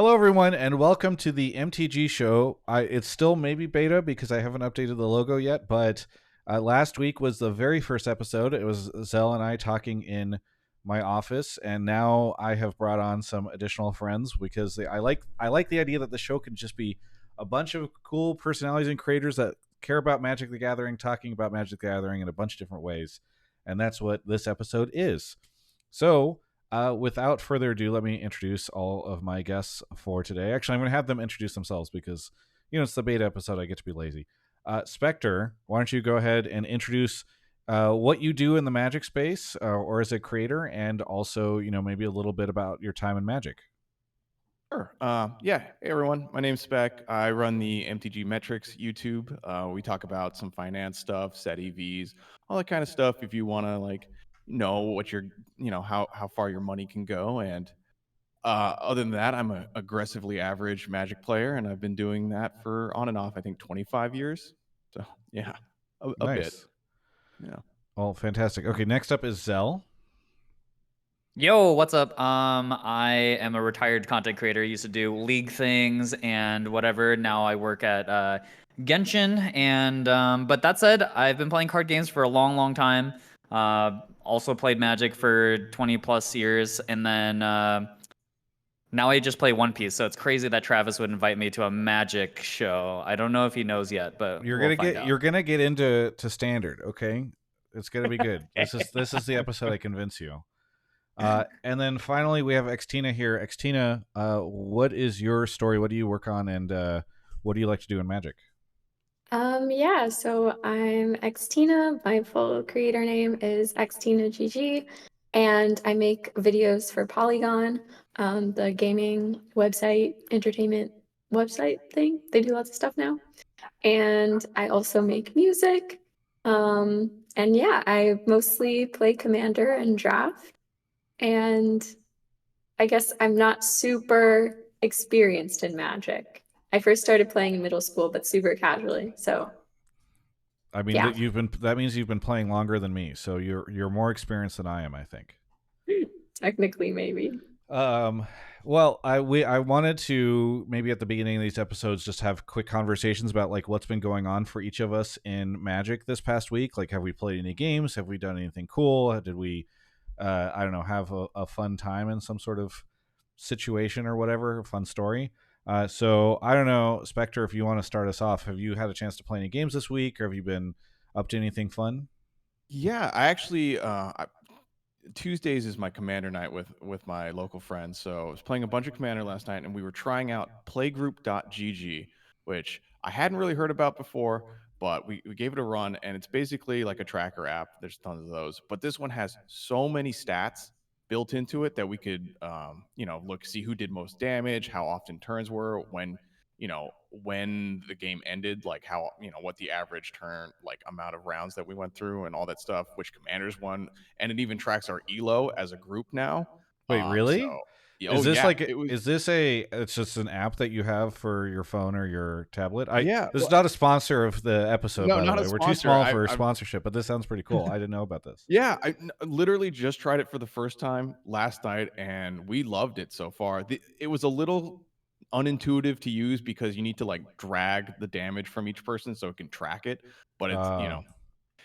Hello, everyone, and welcome to the MTG show. It's still maybe beta because I haven't updated the logo yet, but last week was the very first episode. It was Zell and I talking in my office, and now I have brought on some additional friends because I like the idea that the show can just be a bunch of cool personalities and creators that care about Magic the Gathering, talking about Magic the Gathering in a bunch of different ways, and that's what this episode is. So without further ado, let me introduce all of my guests for today. Actually, I'm going to have them introduce themselves because, it's the beta episode. I get to be lazy. Spectre, why don't you go ahead and introduce what you do in the Magic space or as a creator, and also, maybe a little bit about your time in Magic. Sure. Yeah. Hey, everyone. My name's Spec. I run the MTG Metrics YouTube. We talk about some finance stuff, set EVs, all that kind of stuff. If you want to know what your, how far your money can go. And other than that, I'm an aggressively average Magic player, and I've been doing that for on and off, I think, 25 years. So yeah, a bit. Nice. Yeah. Well, fantastic. Okay, next up is Zell. Yo, what's up? I am a retired content creator. Used to do league things and whatever. Now I work at Genshin. And but that said, I've been playing card games for a long, long time. Also played Magic for 20 plus years, and then now I just play One Piece. So it's crazy that Travis would invite me to a Magic show. I don't know if he knows yet, but we'll find out. You're gonna get into standard. Okay, it's gonna be good. This is the episode I convince you. And then finally, we have Xtina here. Xtina, what is your story? What do you work on, and what do you like to do in Magic? Yeah, so I'm Xtina. My full creator name is XtinaGG, and I make videos for Polygon, the gaming website, entertainment website thing. They do lots of stuff now. And I also make music. And yeah, I mostly play Commander and Draft. And I guess I'm not super experienced in Magic. I first started playing in middle school, but super casually. So I mean, yeah, that means you've been playing longer than me, so you're more experienced than I am, I think. technically maybe. Well, I wanted to maybe at the beginning of these episodes just have quick conversations about like what's been going on for each of us in Magic this past week. Like, have we played any games? Have we done anything cool? Did we, I don't know, have a fun time in some sort of situation or whatever, a fun story? So I don't know, Spectre, if you want to start us off, have you had a chance to play any games this week, or have you been up to anything fun? Yeah, I actually Tuesdays is my Commander night with my local friends. So I was playing a bunch of Commander last night, and we were trying out Playgroup.gg, which I hadn't really heard about before, but we gave it a run, and it's basically like a tracker app. There's tons of those, but this one has so many stats built into it that we could, see who did most damage, how often turns were, when the game ended, like how, what the average turn, like amount of rounds that we went through and all that stuff, which commanders won. And it even tracks our elo as a group now. Wait, really? So Is oh this yeah, like it was. is this it's just an app that you have for your phone or your tablet? Yeah, This is well, not a sponsor of the episode, no, by the not a way. We're too sponsor. small for I've sponsorship, but this sounds pretty cool. I didn't know about this. Yeah, literally just tried it for the first time last night, and we loved it so far. It was a little unintuitive to use because you need to like drag the damage from each person so it can track it. But it's Uh,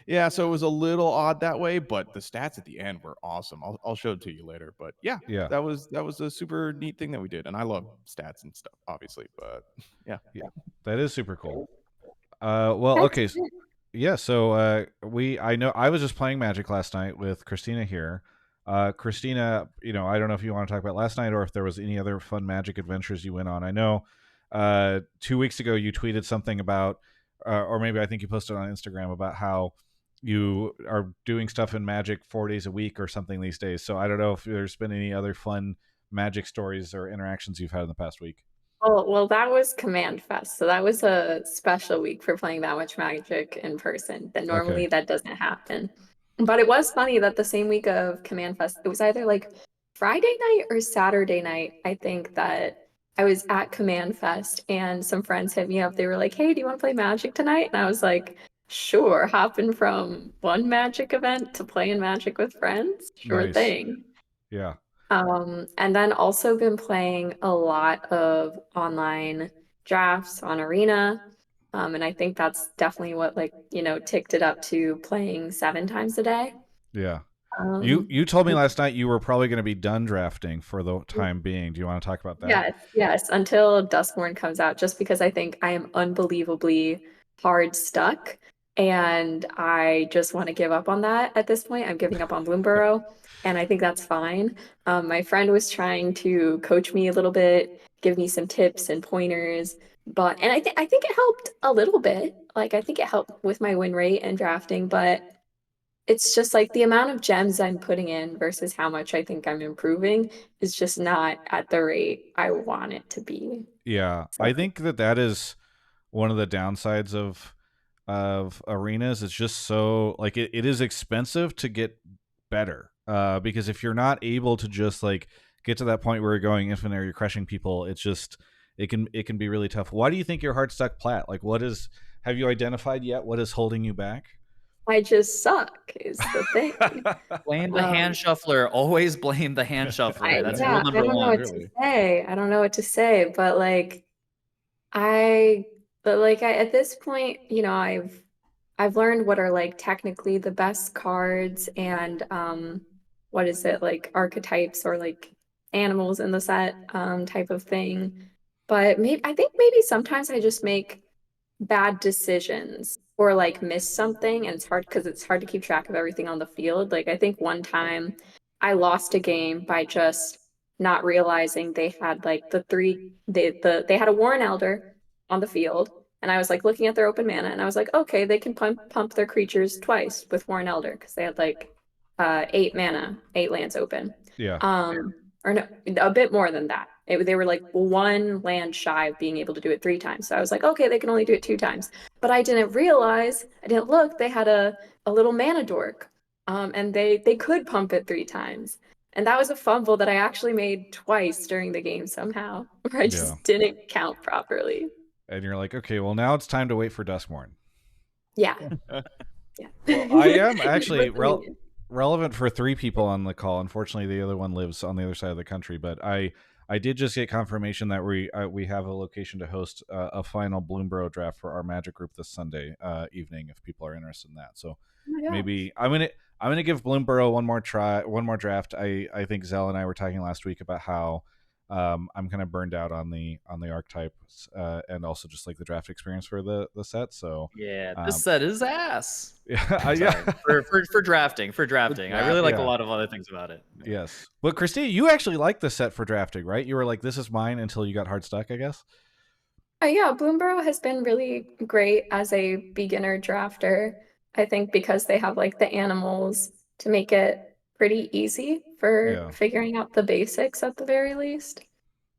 yeah, so it was a little odd that way. But the stats at the end were awesome. I'll show it to you later. But yeah, yeah, that was a super neat thing that we did, and I love stats and stuff, obviously. But yeah, yeah, that is super cool. Well, That's okay, yeah. So I know I was just playing Magic last night with Christina here. Christina, I don't know if you want to talk about last night or if there was any other fun Magic adventures you went on. I know 2 weeks ago you tweeted something about, or maybe I think you posted on Instagram about how you are doing stuff in Magic 4 days a week or something these days. So I don't know if there's been any other fun Magic stories or interactions you've had in the past week. Oh, well, that was Command Fest. So that was a special week for playing that much Magic in person. That Okay. normally that doesn't happen. But it was funny that the same week of Command Fest, it was either like Friday night or Saturday night, I think, that I was at Command Fest and some friends hit me up. They were like, "Hey, do you want to play Magic tonight?" And I was like, "Sure." Hopping from one Magic event to playing Magic with friends. Sure Nice. thing. Yeah. And then also been playing a lot of online drafts on Arena. And I think that's definitely what ticked it up to playing 7 times a day. Yeah. Um, You told me last night you were probably going to be done drafting for the time being. Do you want to talk about that? yes, until Duskborn comes out, just because I think I am unbelievably hard stuck. And I just want to give up on that at this point. I'm giving up on Bloomburrow, and I think that's fine. My friend was trying to coach me a little bit, give me some tips and pointers, and I think it helped a little bit. Like I think it helped with my win rate and drafting, but it's just like the amount of gems I'm putting in versus how much I think I'm improving is just not at the rate I want it to be. Yeah, So I think that is one of the downsides of arenas. It's just so like it is expensive to get better. Because if you're not able to just like get to that point where you're going infinite or you're crushing people, it can be really tough. Why do you think you're hard stuck plat? Like have you identified yet what is holding you back? I just suck is the thing. Blame the Um, hand shuffler. Always blame the hand shuffler. That's rule I number don't know one. what to say. I don't know what to say, but I, at this point, I've learned what are like technically the best cards and what is it like archetypes or like animals in the set type of thing. But maybe I think maybe sometimes I just make bad decisions or like miss something, and it's hard because it's hard to keep track of everything on the field. Like I think one time I lost a game by just not realizing they had like they had a Warren Elder on the field, and I was like looking at their open mana and I was like, okay, they can pump their creatures twice with Warren Elder because they had like 8 mana, 8 lands open. Yeah. Um, or no, a bit more than that. They were like 1 land shy of being able to do it 3 times. So I was like, okay, they can only do it 2 times. But I didn't look, they had a little mana dork. And they could pump it 3 times. And that was a fumble that I actually made twice during the game somehow, where I Yeah. just didn't count properly. And you're like, okay, well now it's time to wait for Duskmorn. Yeah. Yeah. Well, I am actually relevant for 3 people on the call. Unfortunately, the other one lives on the other side of the country, but I did just get confirmation that we have a location to host a final Bloomburrow draft for our Magic group this Sunday evening if people are interested in that. So maybe I'm gonna give Bloomburrow one more draft. I think Zell and I were talking last week about how I'm kind of burned out on the archetypes and also just like the draft experience for the set. So Yeah, this set is ass. yeah, Yeah. For drafting. I really like a Yeah. lot of other things about it. Yes, but Christine, you actually liked the set for drafting, right? You were like, "This is mine" until you got hard stuck, I guess. Yeah, Bloomburrow has been really great as a beginner drafter. I think because they have like the animals to make it pretty easy for Yeah. figuring out the basics at the very least.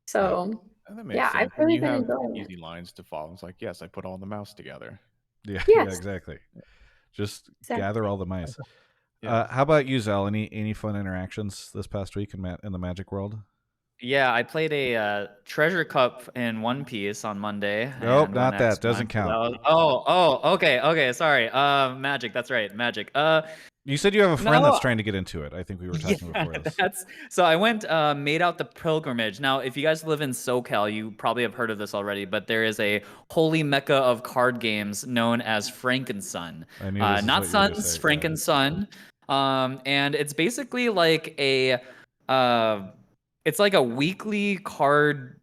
So That makes yeah, sense. I've really You been have enjoying it. easy lines to follow. It's like, yes, I put all the mouse together. Yeah, Yes. exactly. Just Exactly. gather all the mice. Yeah. How about you, Zell? Any fun interactions this past week in the Magic world? Yeah, I played a treasure cup in One Piece on Monday. Nope, and not went that. extra Doesn't mile, so count. that was- okay, sorry. Magic, that's right, Magic. You said you have a friend that's No. trying to get into it. I think we were talking Yeah, before this. that's so I went made out the pilgrimage. Now, if you guys live in SoCal, you probably have heard of this already, but there is a holy mecca of card games known as Frankensun. I knew this is Not what you were gonna Sons, say, yeah. Frankensun. And it's basically like it's like a weekly card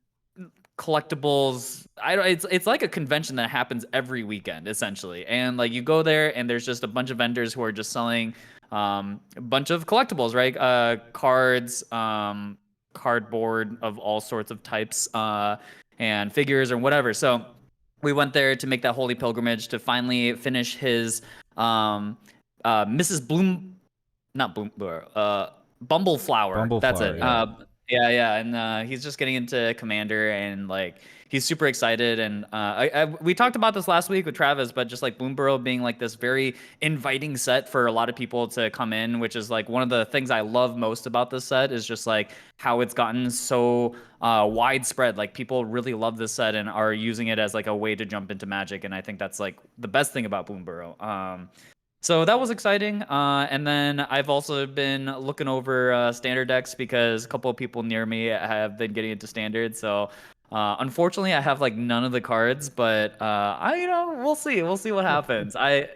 collectibles. It's like a convention that happens every weekend essentially, and like you go there and there's just a bunch of vendors who are just selling a bunch of collectibles, right? Cards, cardboard of all sorts of types, and figures or whatever. So we went there to make that holy pilgrimage to finally finish his Mrs. Bloom, not Bloom, Bumbleflower. That's Bumbleflower, it. yeah. Yeah, and he's just getting into Commander, and like he's super excited. And we talked about this last week with Travis, but just like Bloomburrow being like this very inviting set for a lot of people to come in, which is like one of the things I love most about this set is just like how it's gotten so widespread. Like people really love this set and are using it as like a way to jump into Magic, and I think that's like the best thing about Bloomburrow. So that was exciting. And then I've also been looking over standard decks because a couple of people near me have been getting into standard. So unfortunately, I have like none of the cards, but we'll see. We'll see what happens. I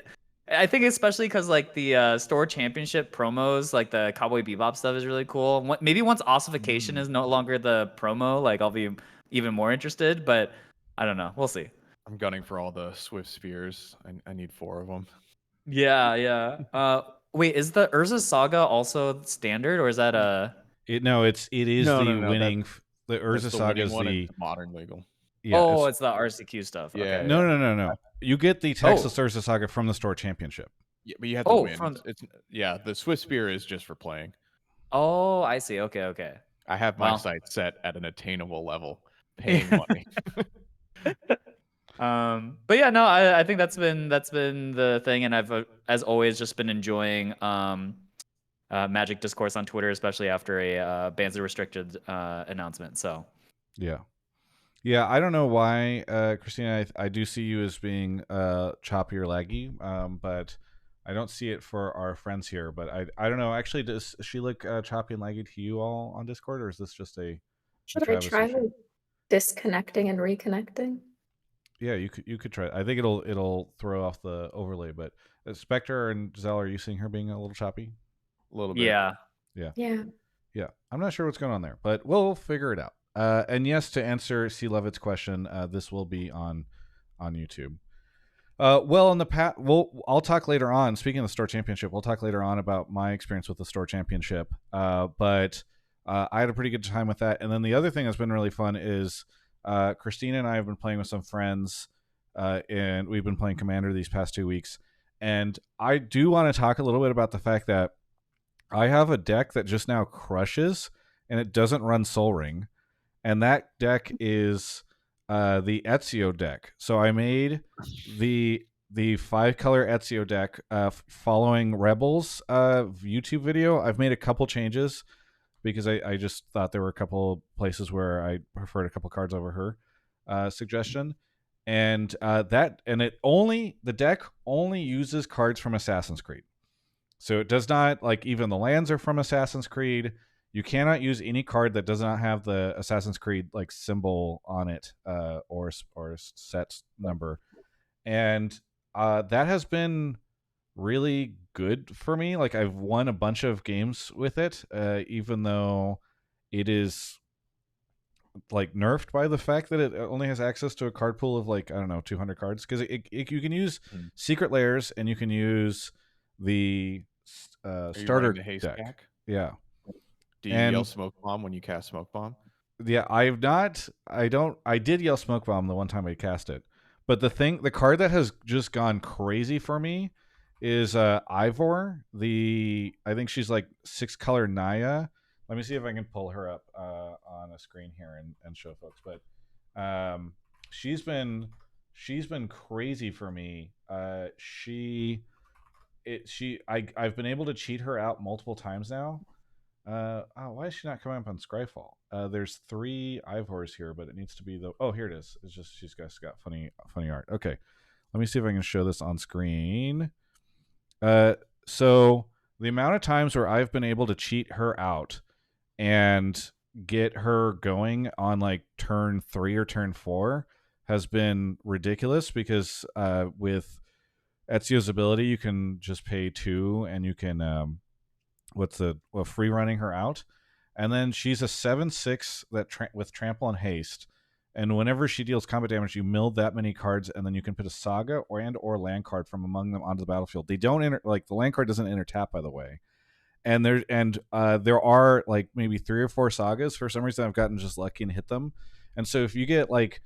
think especially because like the store championship promos, like the Cowboy Bebop stuff, is really cool. Maybe once ossification is no longer the promo, like I'll be even more interested. But I don't know. We'll see. I'm gunning for all the Swift Spears. I need 4 of them. Yeah. Wait, is the Urza Saga also standard, or is that a? It is No, the no, no, winning. The That's Urza the Saga winning is one the and modern legal. yeah. Oh, it's the RCQ stuff. Yeah, Okay. No, yeah. no. You get the Texas Urza Saga from the store championship. Yeah, but you have to Oh, win. It's the Swift Spear is just for playing. Oh, I see. Okay. I have my Well. sights set at an attainable level, paying money. But yeah, no, I think that's been the thing, and I've as always just been enjoying Magic discourse on Twitter, especially after a bans are restricted announcement. So Yeah. I don't know why, Christina. I do see you as being choppy or laggy, but I don't see it for our friends here. But I don't know. Actually, does she look choppy and laggy to you all on Discord, or is this just a Should I Travis try issue? like disconnecting and reconnecting? Yeah, you could try. I think it'll throw off the overlay. But Spectre and Zell, are you seeing her being a little choppy? A little bit. yeah. Yeah, I'm not sure what's going on there, but we'll figure it out. And yes, to answer C. Levitt's question, this will be on YouTube. Well, in the past, I'll talk later on. Speaking of the store championship, we'll talk later on about my experience with the store championship. But I had a pretty good time with that. And then the other thing that's been really fun is Christina and I have been playing with some friends, and we've been playing Commander these past 2 weeks. And I do want to talk a little bit about the fact that I have a deck that just now crushes, and it doesn't run Soul Ring, and that deck is the Ezio deck. So I made the 5-color Ezio deck following Rebels YouTube video. I've made a couple changes because I just thought there were a couple places where I preferred a couple cards over her suggestion. And the deck only uses cards from Assassin's Creed. So it does not, like, even the lands are from Assassin's Creed. You cannot use any card that does not have the Assassin's Creed like symbol on it or set number, and that has been really good for me. Like, I've won a bunch of games with it, even though it is like nerfed by the fact that it only has access to a card pool of like, I don't know, 200 cards, because you can use Secret Lairs and you can use the starter deck. Yeah. Do you yell Smoke Bomb when you cast Smoke Bomb? Yeah, I did yell Smoke Bomb the one time I cast it. But the card that has just gone crazy for me is Ivor. I think she's like 6-color Naya. Let me see if I can pull her up on a screen here and show folks. But she's been crazy for me. I've been able to cheat her out multiple times now. Why is she not coming up on Scryfall? There's 3 Ivors here, but it needs to be here it is. It's just she's got funny art. Okay, let me see if I can show this on screen. So the amount of times where I've been able to cheat her out and get her going on like turn 3 or turn 4 has been ridiculous, because with Ezio's ability, you can just pay 2 and you can free running her out. And then she's a 7/6 with trample and haste, and whenever she deals combat damage, you mill that many cards, and then you can put a saga or land card from among them onto the battlefield. They don't the land card doesn't enter tap, by the way. And there are like maybe 3 or 4 sagas. For some reason, I've gotten just lucky and hit them. And so if you get like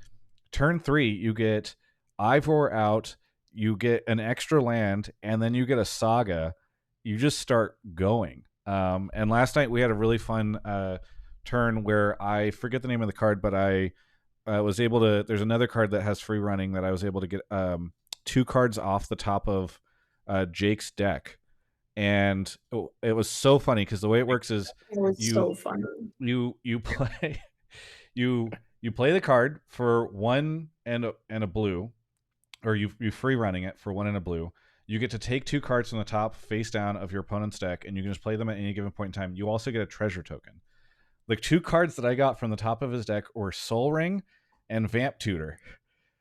turn 3, you get Ivor out, you get an extra land, and then you get a saga. You just start going. And last night we had a really fun turn where I forget the name of the card, but I was able to. There's another card that has free running that I was able to get 2 cards off the top of Jake's deck, and it was so funny because the way it works is so funny. You play you play the card for 1 and a blue, or you free running it for 1 and a blue. You get to take 2 cards from the top face down of your opponent's deck, and you can just play them at any given point in time. You also get a treasure token. The 2 cards that I got from the top of his deck were Soul Ring and Vamp Tutor.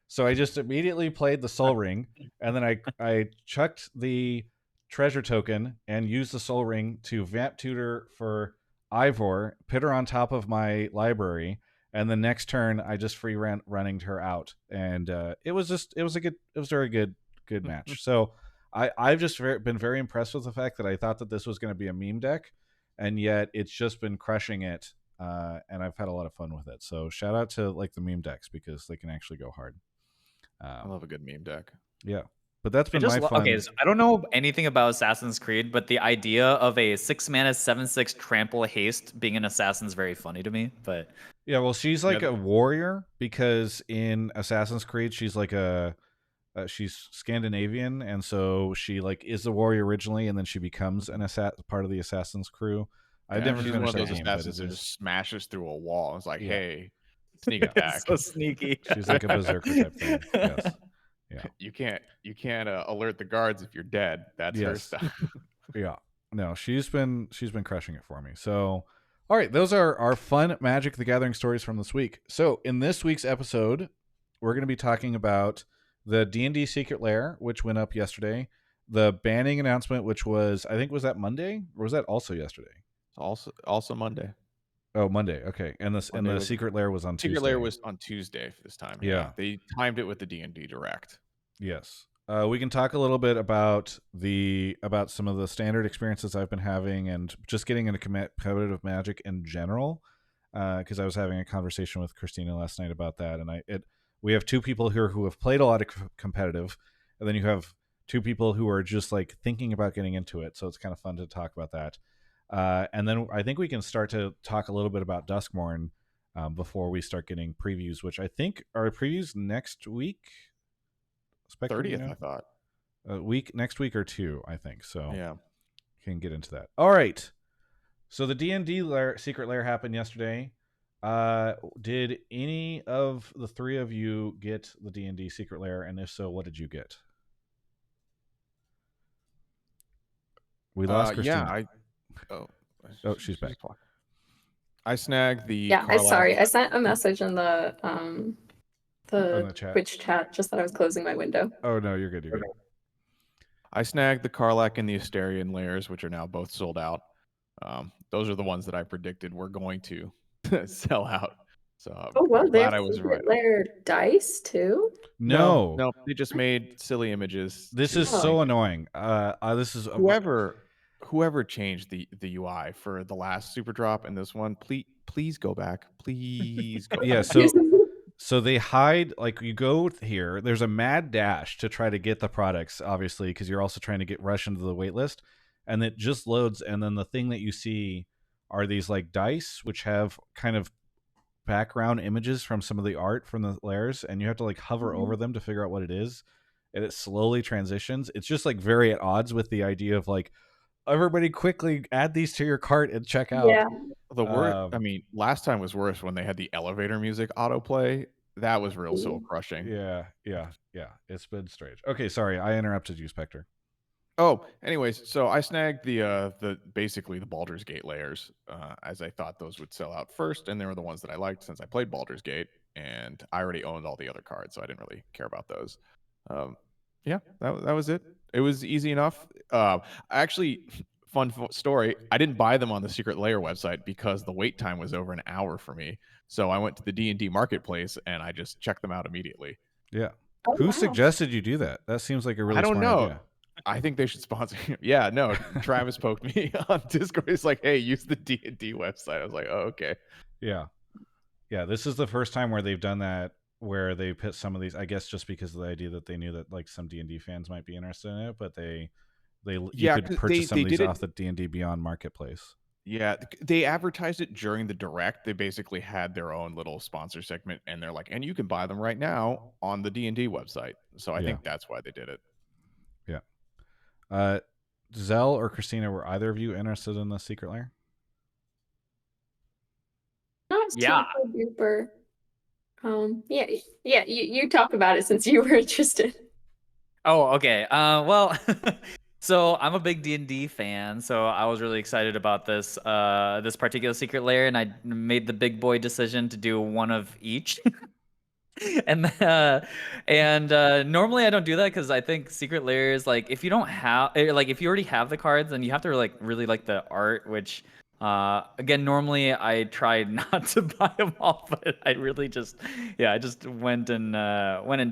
So I just immediately played the Soul Ring, and then I chucked the treasure token and used the Soul Ring to Vamp Tutor for Ivor, put her on top of my library, and the next turn I just free running her out, and it was a very good match. So I've just been very impressed with the fact that I thought that this was going to be a meme deck, and yet it's just been crushing it, and I've had a lot of fun with it. So shout out to like the meme decks because they can actually go hard. I love a good meme deck. Yeah, but that's been my fun. Okay, so I don't know anything about Assassin's Creed, but the idea of a 6-mana 7/6 trample haste being an assassin is very funny to me. But yeah, well, she's like a warrior because in Assassin's Creed she's like she's Scandinavian, and so she like is a warrior originally, and then she becomes an part of the Assassin's crew. I've never she's finished one of those that game, assassins that just smashes through a wall. It's like, hey, sneak attack. so sneaky. She's like a berserker type thing. Yes. Yeah. You can't alert the guards if you're dead. That's her stuff. Yeah. No, she's been crushing it for me. So, all right, those are our fun Magic the Gathering stories from this week. So, in this week's episode, we're going to be talking about the D&D Secret Lair, which went up yesterday, the banning announcement, which was, I think, was that Monday, or was that also yesterday? Also Monday. Oh, Monday. Okay, and the Secret Lair was on Tuesday. Secret Lair was on Tuesday for this time. Yeah, they timed it with the D&D Direct. Yes. We can talk a little bit about some of the standard experiences I've been having and just getting into competitive Magic in general. Because I was having a conversation with Christina last night about that, and we have 2 people here who have played a lot of competitive, and then you have 2 people who are just like thinking about getting into it. So it's kind of fun to talk about that. And then I think we can start to talk a little bit about Duskmorn before we start getting previews, which I think are previews next week. 30th, I thought. Next week or 2, I think. So yeah, can get into that. All right. So the D&D Secret Lair happened yesterday. Did any of the 3 of you get the D&D Secret Lair? And if so, what did you get? We lost Christina. Oh, she's back. I snagged the. Yeah, I'm sorry. I sent a message in the Twitch chat just that I was closing my window. Oh no, you're good. You're good. I snagged the Karlach and the Asterian Lairs, which are now both sold out. Those are the ones that I predicted were going to sell out. So glad I was right. Lair dice too? No, they just made silly images. This is so annoying. This is whoever changed the UI for the last Super Drop and this one. Please go back. Please go. Yeah. So they hide, like you go here. There's a mad dash to try to get the products, obviously, because you're also trying to rush into the wait list, and it just loads. And then the thing that you see are these like dice, which have kind of background images from some of the art from the Lairs, and you have to like hover over them to figure out what it is, and it slowly transitions. It's just like very at odds with the idea of like, everybody quickly add these to your cart and check out. Yeah. The worst, last time was worse when they had the elevator music autoplay. That was real soul crushing. Yeah. It's been strange. Okay, sorry, I interrupted you, Spectre. Oh, anyways, so I snagged basically the Baldur's Gate Lairs, as I thought those would sell out first, and they were the ones that I liked since I played Baldur's Gate, and I already owned all the other cards, so I didn't really care about those. Yeah, that was it. It was easy enough. Actually, fun story. I didn't buy them on the Secret Lair website because the wait time was over an hour for me. So I went to the D&D marketplace and I just checked them out immediately. Yeah. Who suggested you do that? That seems like a really smart idea. I think they should sponsor you. Yeah, no. Travis poked me on Discord. He's like, hey, use the D&D website. I was like, oh, okay. Yeah. Yeah, this is the first time where they've done that, where they put some of these, I guess just because of the idea that they knew that like some D&D fans might be interested in it, but you could purchase some of these off the D&D Beyond marketplace. Yeah, they advertised it during the Direct. They basically had their own little sponsor segment, and they're like, and you can buy them right now on the D&D website. So I think that's why they did it. Yeah. Zell or Christina, were either of you interested in the Secret Lair? Yeah. Super. Yeah. You talk about it since you were interested. Oh, okay. Well, so I'm a big D&D fan, so I was really excited about this particular secret lair, and I made the big boy decision to do one of each. And normally I don't do that because I think secret lairs, like if you don't have like if you already have the cards, then you have to like really like the art, which again normally I try not to buy them all, but I really just I just went and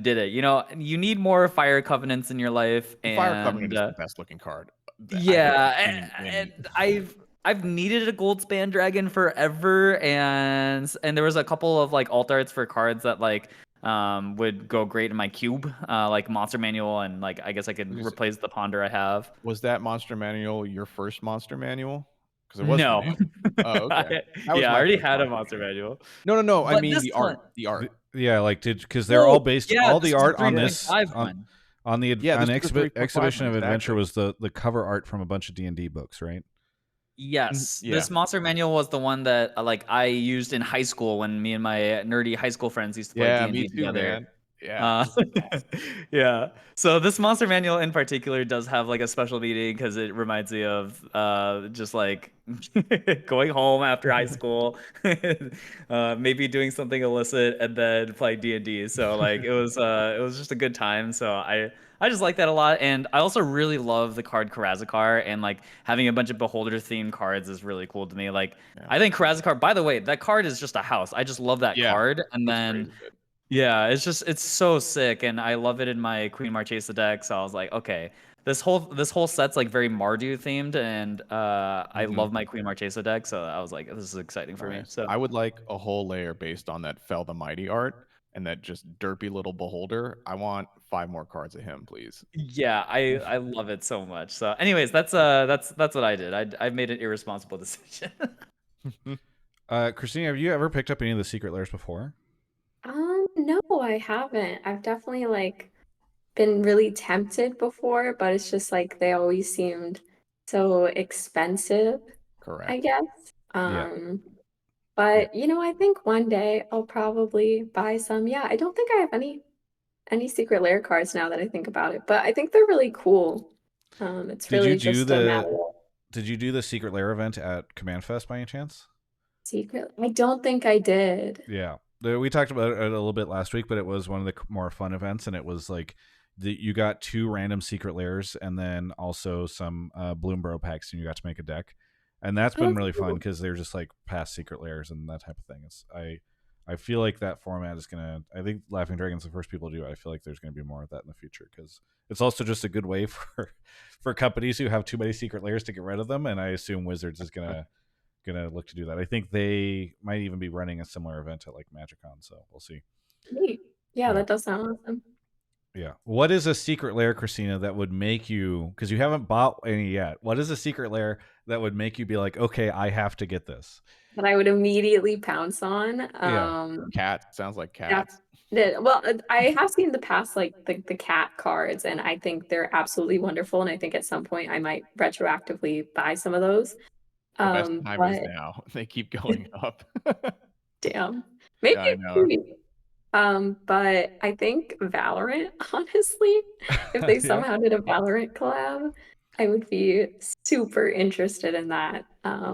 did it. You know, you need more fire covenants in your life, The Fire Covenant and is the best looking card that I think yeah, I've seen in. and I've needed a gold span dragon forever, and there was a couple of like alt arts for cards that like would go great in my cube, like Monster Manual, and like I guess I could replace the Ponder I have. Was that Monster Manual your first Monster Manual? Because it was for No, me. Oh, okay. That was yeah, I my already first had a Monster Monster Manual, No. I but mean this the one, art. The art. Yeah, like because they're all based. yeah, All this the is the art on this 3.5 one. on the Yeah, this is the 3.5 Exhibition one, of Adventure exactly. was the cover art from a bunch of D&D books, right? Yes, Yeah. this Monster Manual was the one that like I used in high school when me and my nerdy high school friends used to play Yeah, D&D me too, together. man. Yeah. Yeah. So this Monster Manual in particular does have like a special meaning because it reminds me of just like going home after high school, maybe doing something illicit and then playing D&D. So like it was just a good time. So I just like that a lot, and I also really love the card Karazakar, and like having a bunch of Beholder themed cards is really cool to me. Like Yeah. I think Karazakar, by the way, that card is just a house. I just love that Yeah, card, and it's then crazy good. yeah, it's so sick, and I love it in my Queen Marchesa deck. So I was like, okay, this whole set's like very Mardu themed, and I love my Queen Marchesa deck. So I was like, this is exciting for me. Nice. So I would like a whole layer based on that Fell the Mighty art and that just derpy little beholder. I want 5 more cards of him, please. yeah, I love it so much. So anyways, that's what I did. I made an irresponsible decision. Christina, have you ever picked up any of the secret lairs before? No, I haven't. I've definitely like been really tempted before, but it's just like they always seemed so expensive, I Correct. guess. Yeah. But you know, I think one day I'll probably buy some. Yeah, I don't think I have any secret lair cards now that I think about it, but I think they're really cool. It's Did you really do just a matter the of Did you do the secret lair event at Command Fest by any chance? secret. I don't think I did. Yeah, we talked about it a little bit last week, but it was one of the more fun events, and it was like you got 2 random secret lairs, and then also some Bloombro packs, and you got to make a deck, and that's Oh, been that's really fun cool. because they're just like past secret lairs and that type of thing. I feel like that format is gonna. I think Laughing Dragon's the first people to do it. I feel like there's gonna be more of that in the future because it's also just a good way for companies who have too many secret lairs to get rid of them, and I assume Wizards is gonna look to do that. I think they might even be running a similar event at like MagicCon, so we'll see. Neat. Yeah, Yeah. that does sound awesome. Yeah. What is a secret lair, Christina, that would make you, because you haven't bought any yet, what is a secret lair that would make you be like, okay, I have to get this? That I would immediately pounce on. Yeah. Cat sounds like Yeah. cats. Well, I have seen the past like the cat cards, and I think they're absolutely wonderful. And I think at some point I might retroactively buy some of those. The best time is But now. They keep going up. damn, maybe Yeah, I it's know. cute. But I think Valorant, honestly, if they Yeah. somehow did a Valorant collab, I would be super interested in that. I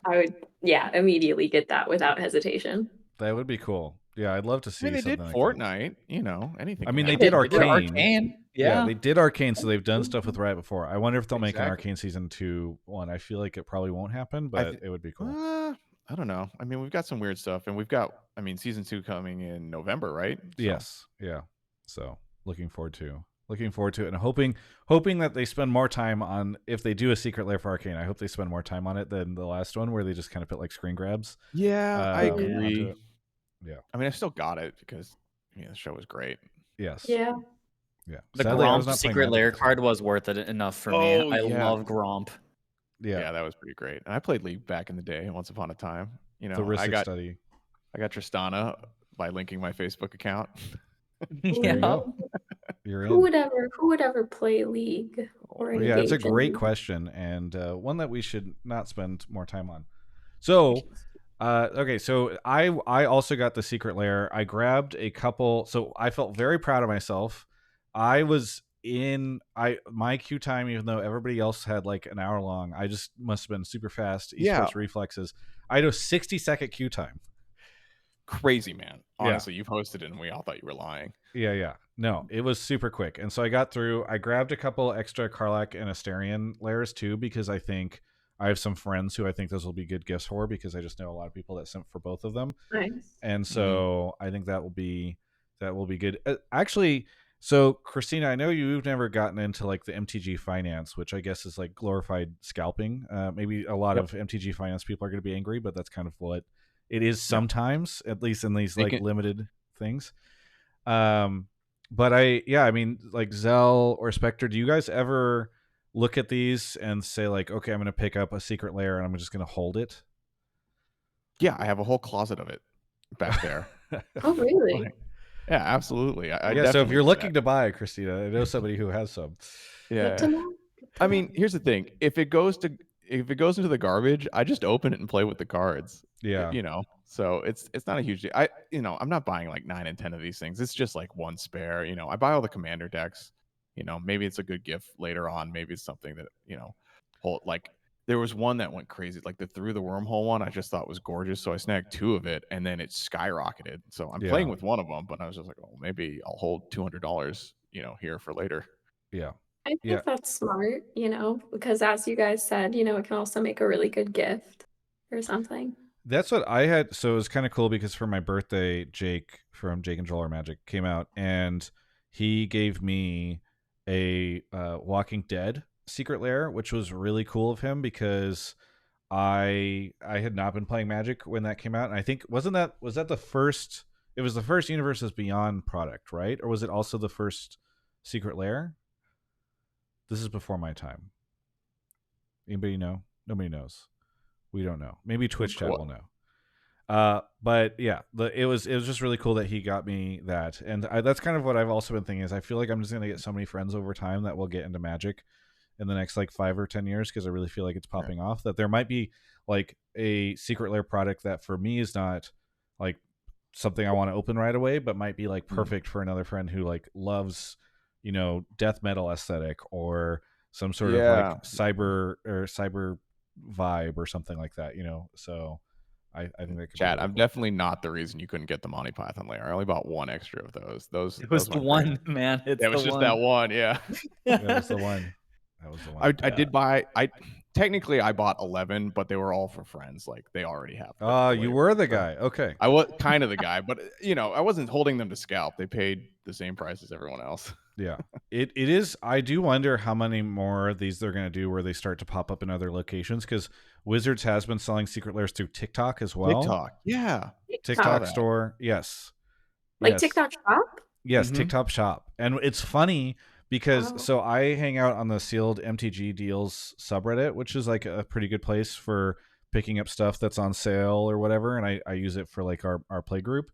would, yeah, immediately get that without hesitation. That would be cool. Yeah, I'd love to I see mean, they did something like that. Fortnite, you know, anything I can mean, they happen. did They did Arcane. Arcane. Yeah, Yeah. they did Arcane, so they've done stuff with Riot before. I wonder if they'll make an Exactly. Arcane season 2 one. I feel like it probably won't happen, but it would be cool. I don't know. I mean, we've got some weird stuff, and we've got, I mean, season 2 coming in November, right? So, Yes. Yeah. So looking forward to it, and hoping that they spend more time on, if they do a secret lair for Arcane, I hope they spend more time on it than the last one where they just kind of put like screen grabs. Yeah, I onto agree. it. Yeah. I mean, I still got it because, I mean, the show was great. Yes. Yeah. Yeah. The Sadly, I was Gromp not playing secret Magic lair this card time. was worth it enough for me. Oh, I yeah. love Gromp. Yeah. That was pretty great. And I played League back in the day, once upon a time. You The know, Ristic I got study. Tristana by linking my Facebook account. There you Yeah. go. You're Who in. would ever play League or Well, yeah, it's a engage in great League? question, and one that we should not spend more time on. So, okay, so I also got the secret lair. I grabbed a couple, so I felt very proud of myself. I was my queue time, even though everybody else had like an hour long, I just must have been super fast. Esports reflexes. I had a 60-second queue time. Crazy, man. Honestly, you posted it and we all thought you were lying. Yeah. No, it was super quick. And so I got through. I grabbed a couple extra Karlach and Asterion Lairs too, because I think I have some friends who I think those will be good gifts for, because I just know a lot of people that sent for both of them. Nice. And so I think that will be good. Actually, so Christina, I know you've never gotten into like the MTG finance, which I guess is like glorified scalping. Maybe a lot of MTG finance people are going to be angry, but that's kind of what it is sometimes, at least in these like limited things. But I mean, like Zell or Spectre, do you guys ever look at these and say like, okay, I'm going to pick up a secret lair and I'm just going to hold it? Yeah, I have a whole closet of it back there. Oh, really? Yeah, absolutely. So if you're looking to buy, Christina, I know somebody who has some. Yeah. I mean, here's the thing: if it goes into the garbage, I just open it and play with the cards. Yeah. So it's not a huge deal. I'm not buying like 9 and 10 of these things. It's just like one spare. I buy all the commander decks. Maybe it's a good gift later on. Maybe it's something that like. There was one that went crazy, like the Through the Wormhole one. I just thought was gorgeous, so I snagged 2 of it, and then it skyrocketed. So I'm playing with one of them, but I was just like, oh, maybe I'll hold $200, here for later. Yeah, I think that's smart, because as you guys said, it can also make a really good gift or something. That's what I had. So it was kind of cool because for my birthday, Jake from Jake and Joel Are Magic came out, and he gave me a Walking Dead secret lair, which was really cool of him, because I had not been playing Magic when that came out, and I think was that the first? It was the first Universes Beyond product, right? Or was it also the first secret lair? This is before my time. Anybody know? Nobody knows. We don't know. Maybe Twitch chat will know. But yeah, it was just really cool that he got me that, and that's kind of what I've also been thinking. Is I feel like I'm just gonna get so many friends over time that will get into Magic in the next like 5 or 10 years, because I really feel like it's popping off. That there might be like a secret lair product that for me is not like something I want to open right away, but might be like perfect for another friend who like loves, death metal aesthetic or some sort of like cyber vibe or something like that, So I think that could Chat, be I'm definitely not the reason you couldn't get the Monty Python layer. I only bought 1 extra of those. It was the one, man. It was just that one. Yeah. That was the one. I did buy. Technically I bought 11, but they were all for friends. Like they already have. Oh, you were the guy. Okay. I was kind of the guy, but I wasn't holding them to scalp. They paid the same price as everyone else. Yeah, it is. I do wonder how many more of these they're going to do where they start to pop up in other locations, because Wizards has been selling secret lairs through TikTok as well. TikTok store. Yes. Like TikTok shop? Yes, TikTok shop. And it's funny because so I hang out on the sealed MTG deals subreddit, which is like a pretty good place for picking up stuff that's on sale or whatever, and I use it for like our play group.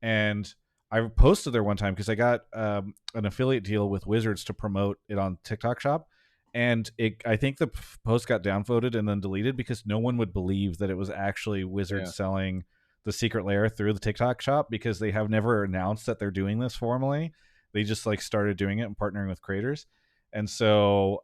And I posted there one time because I got an affiliate deal with Wizards to promote it on TikTok shop, and I think the post got downvoted and then deleted because no one would believe that it was actually Wizards selling the secret lair through the TikTok shop, because they have never announced that they're doing this formally. They just like started doing it and partnering with creators. And so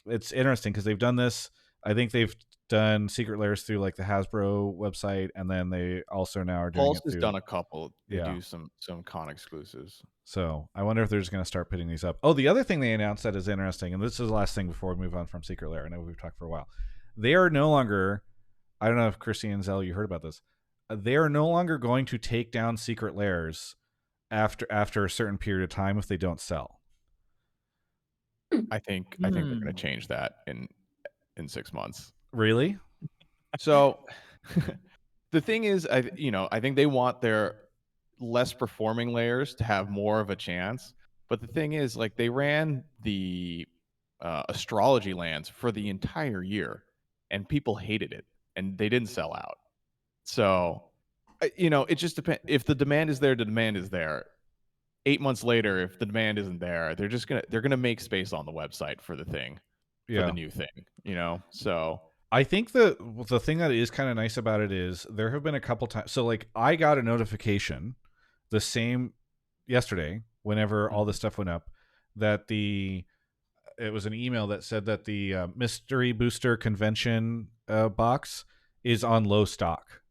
it's interesting because they've done this. I think they've done secret lairs through like the Hasbro website, and then they also now are doing Pulse it through. Has done a couple. They do some con exclusives. So I wonder if they're just going to start putting these up. Oh, the other thing they announced that is interesting, and this is the last thing before we move on from secret lair. I know we've talked for a while. They are no longer. I don't know if Christine and Zell, you heard about this. They are no longer going to take down secret lairs after a certain period of time if they don't sell. I think they're going to change that in 6 months. Really? So the thing is, I think they want their less performing layers to have more of a chance. But the thing is, like, they ran the astrology lands for the entire year, and people hated it, and they didn't sell out. So, it just depends. If the demand is there, the demand is there. 8 months later, if the demand isn't there, they're gonna make space on the website for the thing, for the new thing. So I think the thing that is kind of nice about it is there have been a couple times. So like I got a notification the same yesterday whenever all this stuff went up that it was an email that said that the mystery booster convention box is on low stock.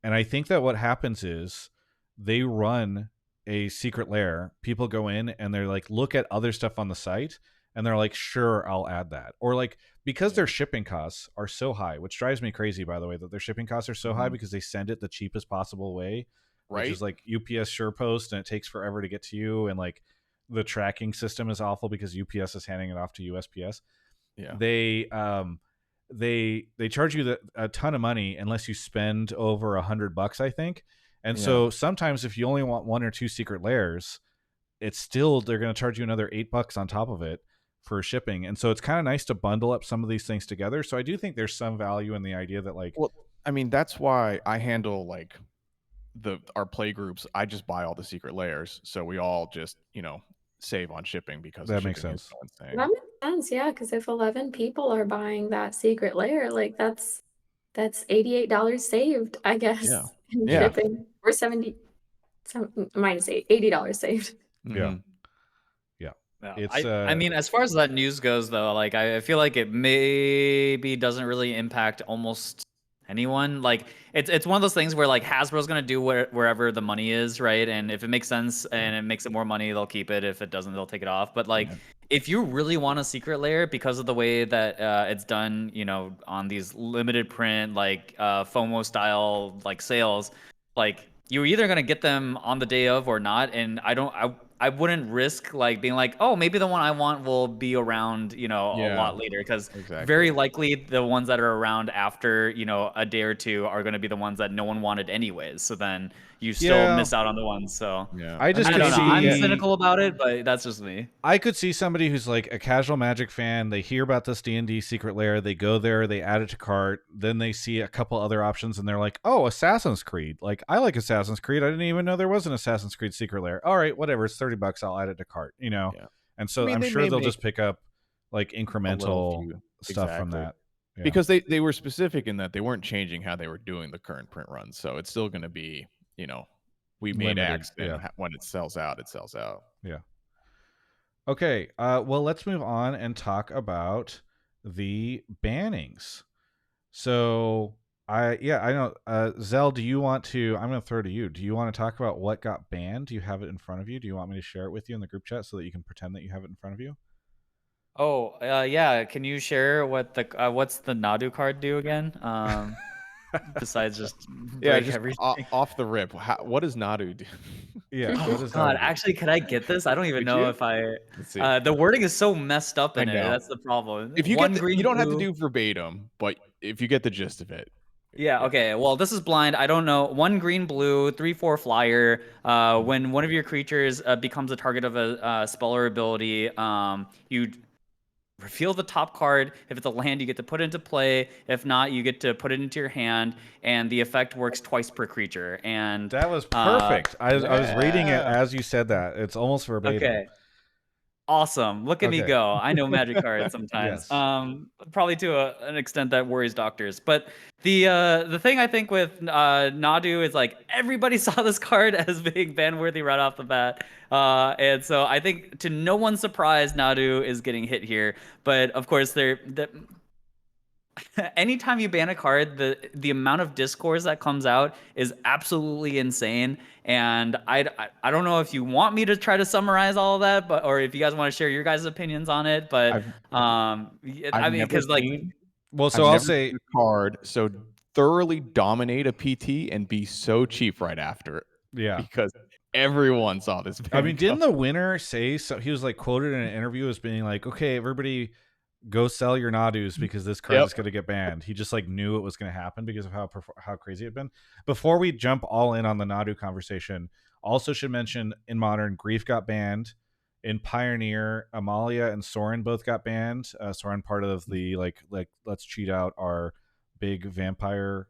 And I think that what happens is they run a secret lair. People go in and they're like, look at other stuff on the site, and they're like, sure, I'll add that. Or like, because their shipping costs are so high, which drives me crazy, by the way, that their shipping costs are so high because they send it the cheapest possible way, which is like UPS SurePost, and it takes forever to get to you. And like the tracking system is awful because UPS is handing it off to USPS. Yeah. They charge you a ton of money unless you spend over $100, I think. And so sometimes if you only want 1 or 2 secret lairs, it's still, they're going to charge you another $8 on top of it for shipping. And so it's kind of nice to bundle up some of these things together. So I do think there's some value in the idea that like, well, I mean, that's why I handle like our play groups. I just buy all the secret lairs, so we all just save on shipping because that makes sense. That makes sense, yeah. Because if 11 people are buying that secret lair, like that's $88 saved, I guess, in shipping, or 70, minus $80 saved. Yeah. It's I mean, as far as that news goes, though, like I feel like it maybe doesn't really impact almost anyone. Like it's one of those things where like Hasbro's gonna do wherever the money is, right? And if it makes sense and it makes it more money, they'll keep it. If it doesn't, they'll take it off. But like if you really want a secret lair because of the way that it's done, on these limited print like FOMO style like sales, like you're either gonna get them on the day of or not. And I wouldn't risk like being like, oh, maybe the one I want will be around, a lot later, because very likely the ones that are around after, a day or two are going to be the ones that no one wanted anyways. So then you still miss out on the ones. So I don't know. I'm cynical about it, but that's just me. I could see somebody who's like a casual Magic fan. They hear about this D&D secret lair. They go there, they add it to cart. Then they see a couple other options and they're like, oh, Assassin's Creed. Like, I like Assassin's Creed. I didn't even know there was an Assassin's Creed secret lair. All right, whatever. It's $30. I'll add it to cart, And so I'm sure they'll just pick up like incremental stuff from that. Yeah. Because they were specific in that they weren't changing how they were doing the current print runs. So it's still going to be, we made limited, X, and when it sells out, it sells out. Yeah. Okay. Well, let's move on and talk about the bannings. So I know. Zell, do you want to? I'm going to throw to you. Do you want to talk about what got banned? Do you have it in front of you? Do you want me to share it with you in the group chat so that you can pretend that you have it in front of you? Oh, yeah. Can you share what what's the Nadu card do again? Besides just break everything. Off the rip. What does Nadu do? Yeah. Oh God, actually, could I get this? I don't even know if I. The wording is so messed up in it. That's the problem. If you you don't have to do verbatim, but if you get the gist of it. Yeah, okay. Well, this is blind. I don't know. 1 green, blue, 3/4 flyer. When one of your creatures becomes a target of a spell or ability, you reveal the top card. If it's a land, you get to put it into play. If not, you get to put it into your hand, and the effect works twice per creature. And that was perfect. I was reading it as you said that. It's almost verbatim. Okay. Awesome. Look at me go. I know Magic cards sometimes. Yes. Probably to an extent that worries doctors. But the thing I think with Nadu is like everybody saw this card as being ban worthy right off the bat. And so I think to no one's surprise, Nadu is getting hit here. But of course, anytime you ban a card, the amount of discourse that comes out is absolutely insane. And I don't know if you want me to try to summarize all of that, or if you guys want to share your guys' opinions on it. But I mean, because like, well, so I'll say card so thoroughly dominate a PT and be so cheap right after it. Yeah, because everyone saw this. I mean, didn't the winner say so? He was like quoted in an interview as being like, "Okay, everybody, go sell your Nadus because this card is going to get banned." He just like knew it was going to happen because of how crazy it had been. Before we jump all in on the Nadu conversation, also should mention in Modern, Grief got banned. In Pioneer, Amalia and Soren both got banned. Soren part of the like let's cheat out our big vampire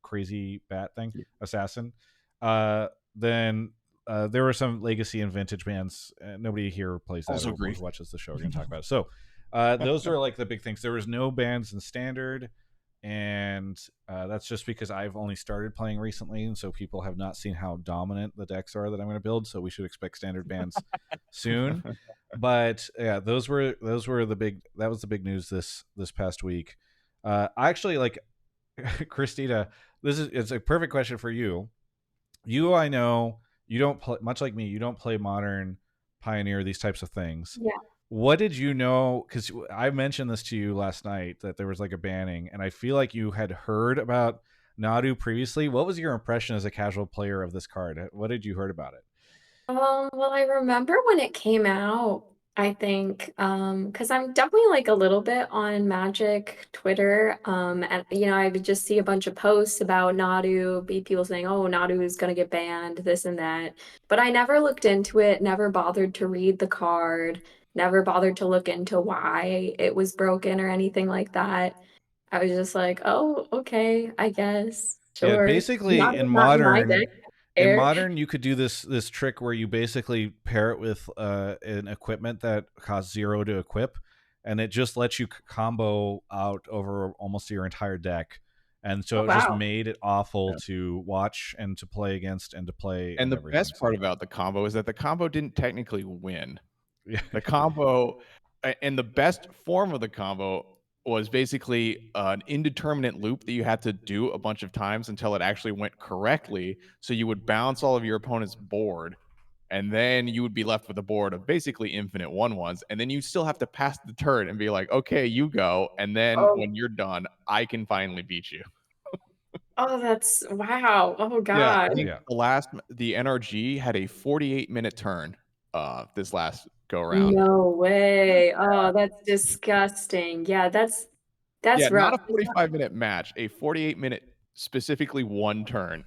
crazy bat thing, assassin. Then there were some legacy and vintage bans. Nobody here plays that. Also, Grief watches the show. We're going to talk about it. So those are like the big things. There was no bans in Standard. and that's just because I've only started playing recently, and so people have not seen how dominant the decks are that I'm going to build. So we should expect standard bans soon. But yeah, those were the big. That was the big news this past week. I actually like Christina. It's a perfect question for you. I know you don't play much like me. You don't play Modern, Pioneer, these types of things. Yeah. What did you know? Because I mentioned this to you last night that there was like a banning, and I feel like you had heard about Nadu previously. What was your impression as a casual player of this card? What did you heard about it? Well, I remember when it came out, I think, because I'm definitely like a little bit on Magic Twitter, and I would just see a bunch of posts about Nadu, be people saying, "Oh, Nadu is gonna get banned," this and that. But I never looked into it, never bothered to read the card, never bothered to look into why it was broken or anything like that. I was just like, "Oh, okay, I guess, Yeah, sure." basically Nadu's not in my deck. in Air. modern you could do this trick where you basically pair it with an equipment that costs 0 to equip, and it just lets you combo out over almost your entire deck. And so Oh, it just wow. made it awful Yeah. to watch and to play against and to play And the everything. best part about the combo is that the combo didn't technically win. Yeah. The combo and the best form of the combo was basically an indeterminate loop that you had to do a bunch of times until it actually went correctly. So you would bounce all of your opponent's board, and then you would be left with a board of basically infinite 1/1s. And then you still have to pass the turn and be like, okay, you go. And then Oh, when you're done, I can finally beat you. oh, that's wow. Oh Yeah, God. I think Yeah. the NRG had a 48-minute turn this last go around. No way. Oh, that's disgusting. Yeah, that's Yeah, not rough. a 45-minute match, a 48-minute, specifically one turn.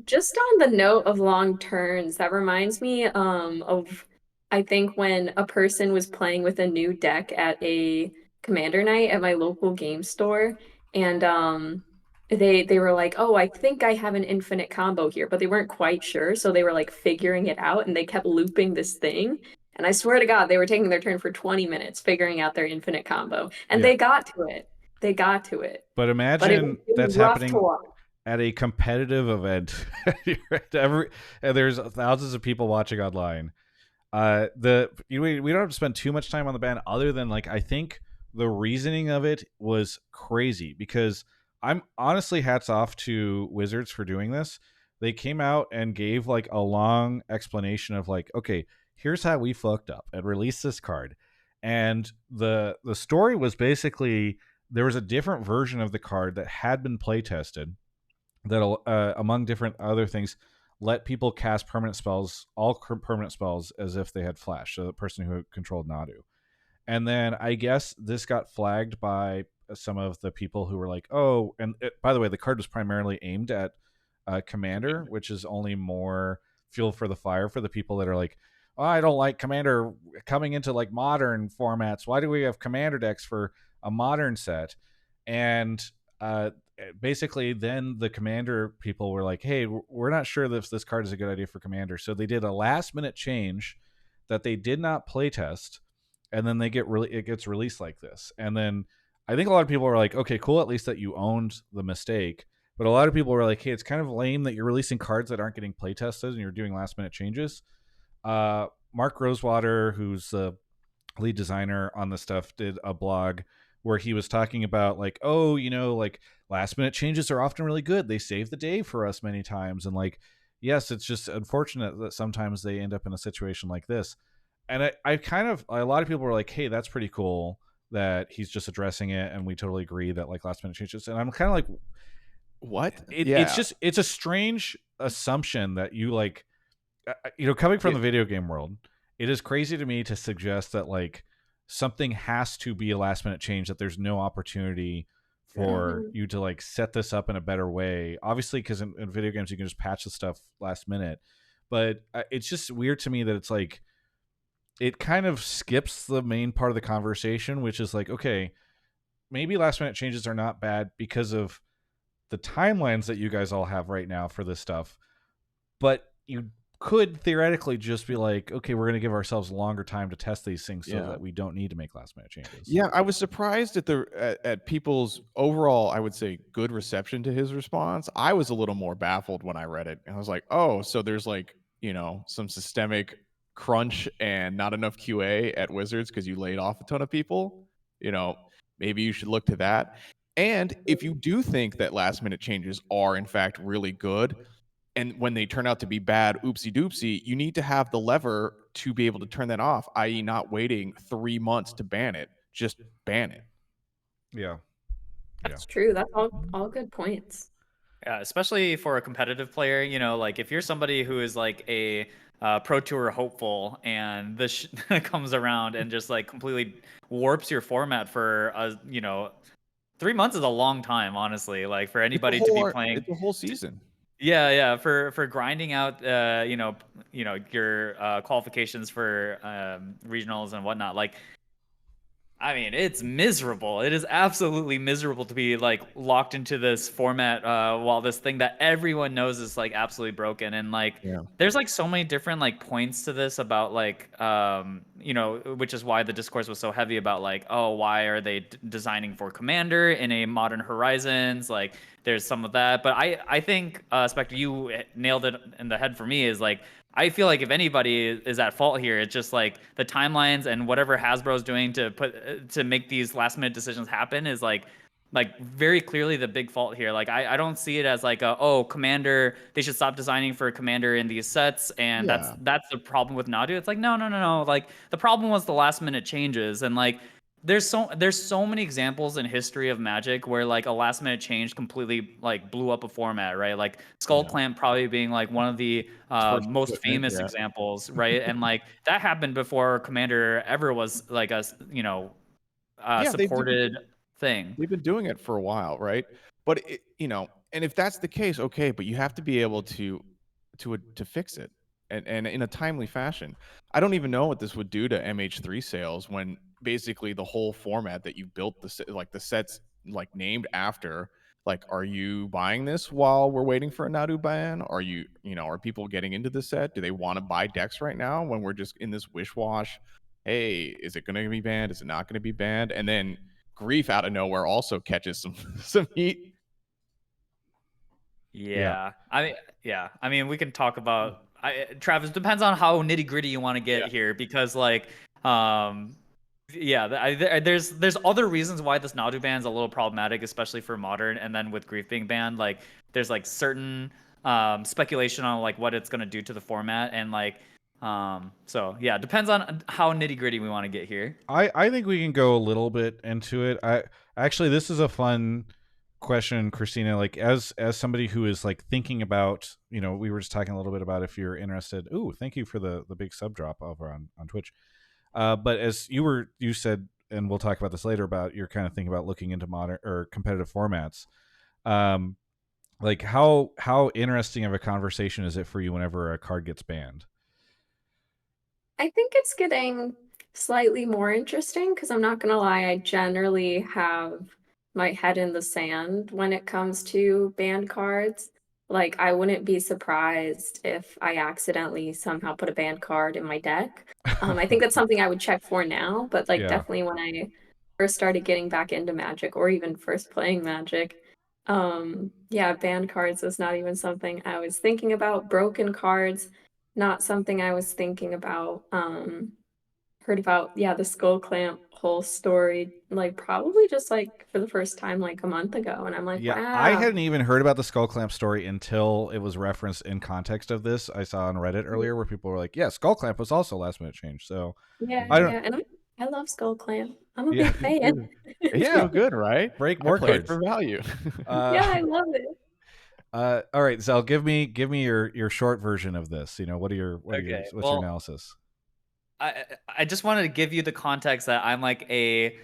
Just on the note of long turns, that reminds me of I think when a person was playing with a new deck at a commander night at my local game store, and they were like, "Oh, I think I have an infinite combo here," but they weren't quite sure, so they were like figuring it out, and they kept looping this thing. And I swear to God, they were taking their turn for 20 minutes figuring out their infinite combo, and Yeah. they got to it. They got to it. But But imagine it was that's rough to happening watch. at a competitive event. And there's thousands of people watching online. We don't have to spend too much time on the ban, other than like I think the reasoning of it was crazy, because I'm honestly hats off to Wizards for doing this. They came out and gave like a long explanation of like, okay, here's how we fucked up and released this card. And the story was basically there was a different version of the card that had been play tested that among different other things let people cast permanent spells, all permanent spells, as if they had flash. So the person who controlled Nadu. And then I guess this got flagged by some of the people who were like, oh, and by the way, the card was primarily aimed at Commander, which is only more fuel for the fire for the people that are like, oh, I don't like Commander coming into like modern formats. Why do we have Commander decks for a modern set? And basically then the Commander people were like, hey, we're not sure if this card is a good idea for Commander. So they did a last minute change that they did not play test, and then it gets released like this. And then I think a lot of people were like, okay, cool, at least that you owned the mistake. But a lot of people were like, hey, it's kind of lame that you're releasing cards that aren't getting play tested and you're doing last minute changes. Mark Rosewater, who's the lead designer on the stuff, did a blog where he was talking about like, oh, like last minute changes are often really good. They save the day for us many times. And like, yes, it's just unfortunate that sometimes they end up in a situation like this. And I kind of, a lot of people were like, hey, that's pretty cool that he's just addressing it. And we totally agree that like last minute changes. And I'm kind of like, what? It's a strange assumption that you like, coming from the video game world, it is crazy to me to suggest that like something has to be a last minute change, that there's no opportunity for you to like set this up in a better way. Obviously, because in video games you can just patch the stuff last minute, but it's just weird to me that it's like it kind of skips the main part of the conversation, which is like, okay, maybe last minute changes are not bad because of the timelines that you guys all have right now for this stuff, but you could theoretically just be like, okay, we're going to give ourselves longer time to test these things so that we don't need to make last minute changes. Yeah, I was surprised at people's overall, I would say, good reception to his response. I was a little more baffled when I read it. And I was like, oh, so there's like, some systemic crunch and not enough QA at Wizards because you laid off a ton of people. Maybe you should look to that. And if you do think that last minute changes are in fact really good, and when they turn out to be bad, oopsie doopsie, you need to have the lever to be able to turn that off, i.e., not waiting 3 months to ban it. Just ban it. Yeah. That's true. That's all good points. Yeah, especially for a competitive player, like if you're somebody who is like a pro tour hopeful and this comes around and just like completely warps your format for 3 months is a long time, honestly. Like for anybody to be playing, it's a whole season. Yeah, for grinding out, your qualifications for regionals and whatnot. Like, I mean, it's miserable. It is absolutely miserable to be like locked into this format while this thing that everyone knows is like absolutely broken. And like, there's like so many different like points to this about like, which is why the discourse was so heavy about like, oh, why are they designing for Commander in a Modern Horizons? Like, there's some of that. But I think, Spectre, you nailed it in the head for me is like, I feel like if anybody is at fault here, it's just like the timelines and whatever Hasbro's doing to make these last minute decisions happen is like very clearly the big fault here. Like I don't see it as like Commander, they should stop designing for Commander in these sets, and that's the problem with Nadu. It's like no. Like the problem was the last minute changes, and like there's so many examples in history of Magic where like a last minute change completely like blew up a format, right? Like Skull Clamp probably being like one of the most famous examples, right? And like that happened before Commander ever was like a supported thing. They've been doing it for a while, right? But and if that's the case, okay, but you have to be able to fix it and in a timely fashion. I don't even know what this would do to MH3 sales when basically the whole format that you built the sets like named after, like, are you buying this while we're waiting for a Nadu ban? Are you are people getting into the set? Do they want to buy decks right now when we're just in this wish-wash? Hey, is it going to be banned? Is it not going to be banned? And then Grief out of nowhere also catches some heat. Yeah. I mean, we can talk about Travis. Depends on how nitty gritty you want to get here, because like, there's other reasons why this Nadu ban is a little problematic, especially for Modern, and then with Grief being banned, like there's like certain speculation on like what it's gonna do to the format, and like so yeah, depends on how nitty gritty we want to get here. I think we can go a little bit into it. Actually, this is a fun question, Christina. Like as somebody who is like thinking about, we were just talking a little bit about if you're interested. Ooh, thank you for the big sub drop over on Twitch. But as you said, and we'll talk about this later, about you're kind of thinking about looking into modern or competitive formats. Like how interesting of a conversation is it for you whenever a card gets banned? I think it's getting slightly more interesting because I'm not gonna lie, I generally have my head in the sand when it comes to banned cards. Like I wouldn't be surprised if I accidentally somehow put a banned card in my deck. I think that's something I would check for now, but like definitely when I first started getting back into Magic or even first playing Magic, banned cards was not even something I was thinking about. Broken cards, not something I was thinking about. Heard about the Skull Clamp whole story like probably just like for the first time like a month ago, and I'm like, wow. I hadn't even heard about the Skull Clamp story until it was referenced in context of this. I saw on Reddit earlier where people were like, yeah, Skull Clamp was also last minute change. So and I love Skull Clamp. I'm a big fan. It's so good, right? Break more cards for value. I love it. All right, Zell, give me your short version of this. What's your analysis? I just wanted to give you the context that I'm like a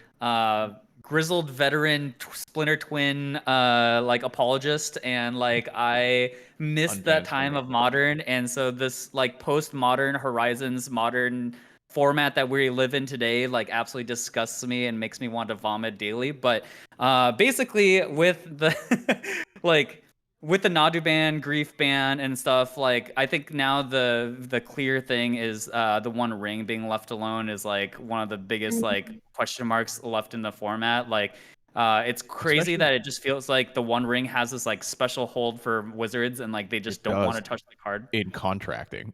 grizzled veteran Splinter Twin like apologist, and like I missed that time of Modern, and so this like post-Modern Horizons Modern format that we live in today like absolutely disgusts me and makes me want to vomit daily. But basically with the like with the Nadu ban, Grief ban, and stuff, like I think now the clear thing is the One Ring being left alone is like one of the biggest like question marks left in the format. Like it's crazy Especially- that it just feels like the One Ring has this like special hold for Wizards, and like they just It don't want to does. touch the card. In contracting.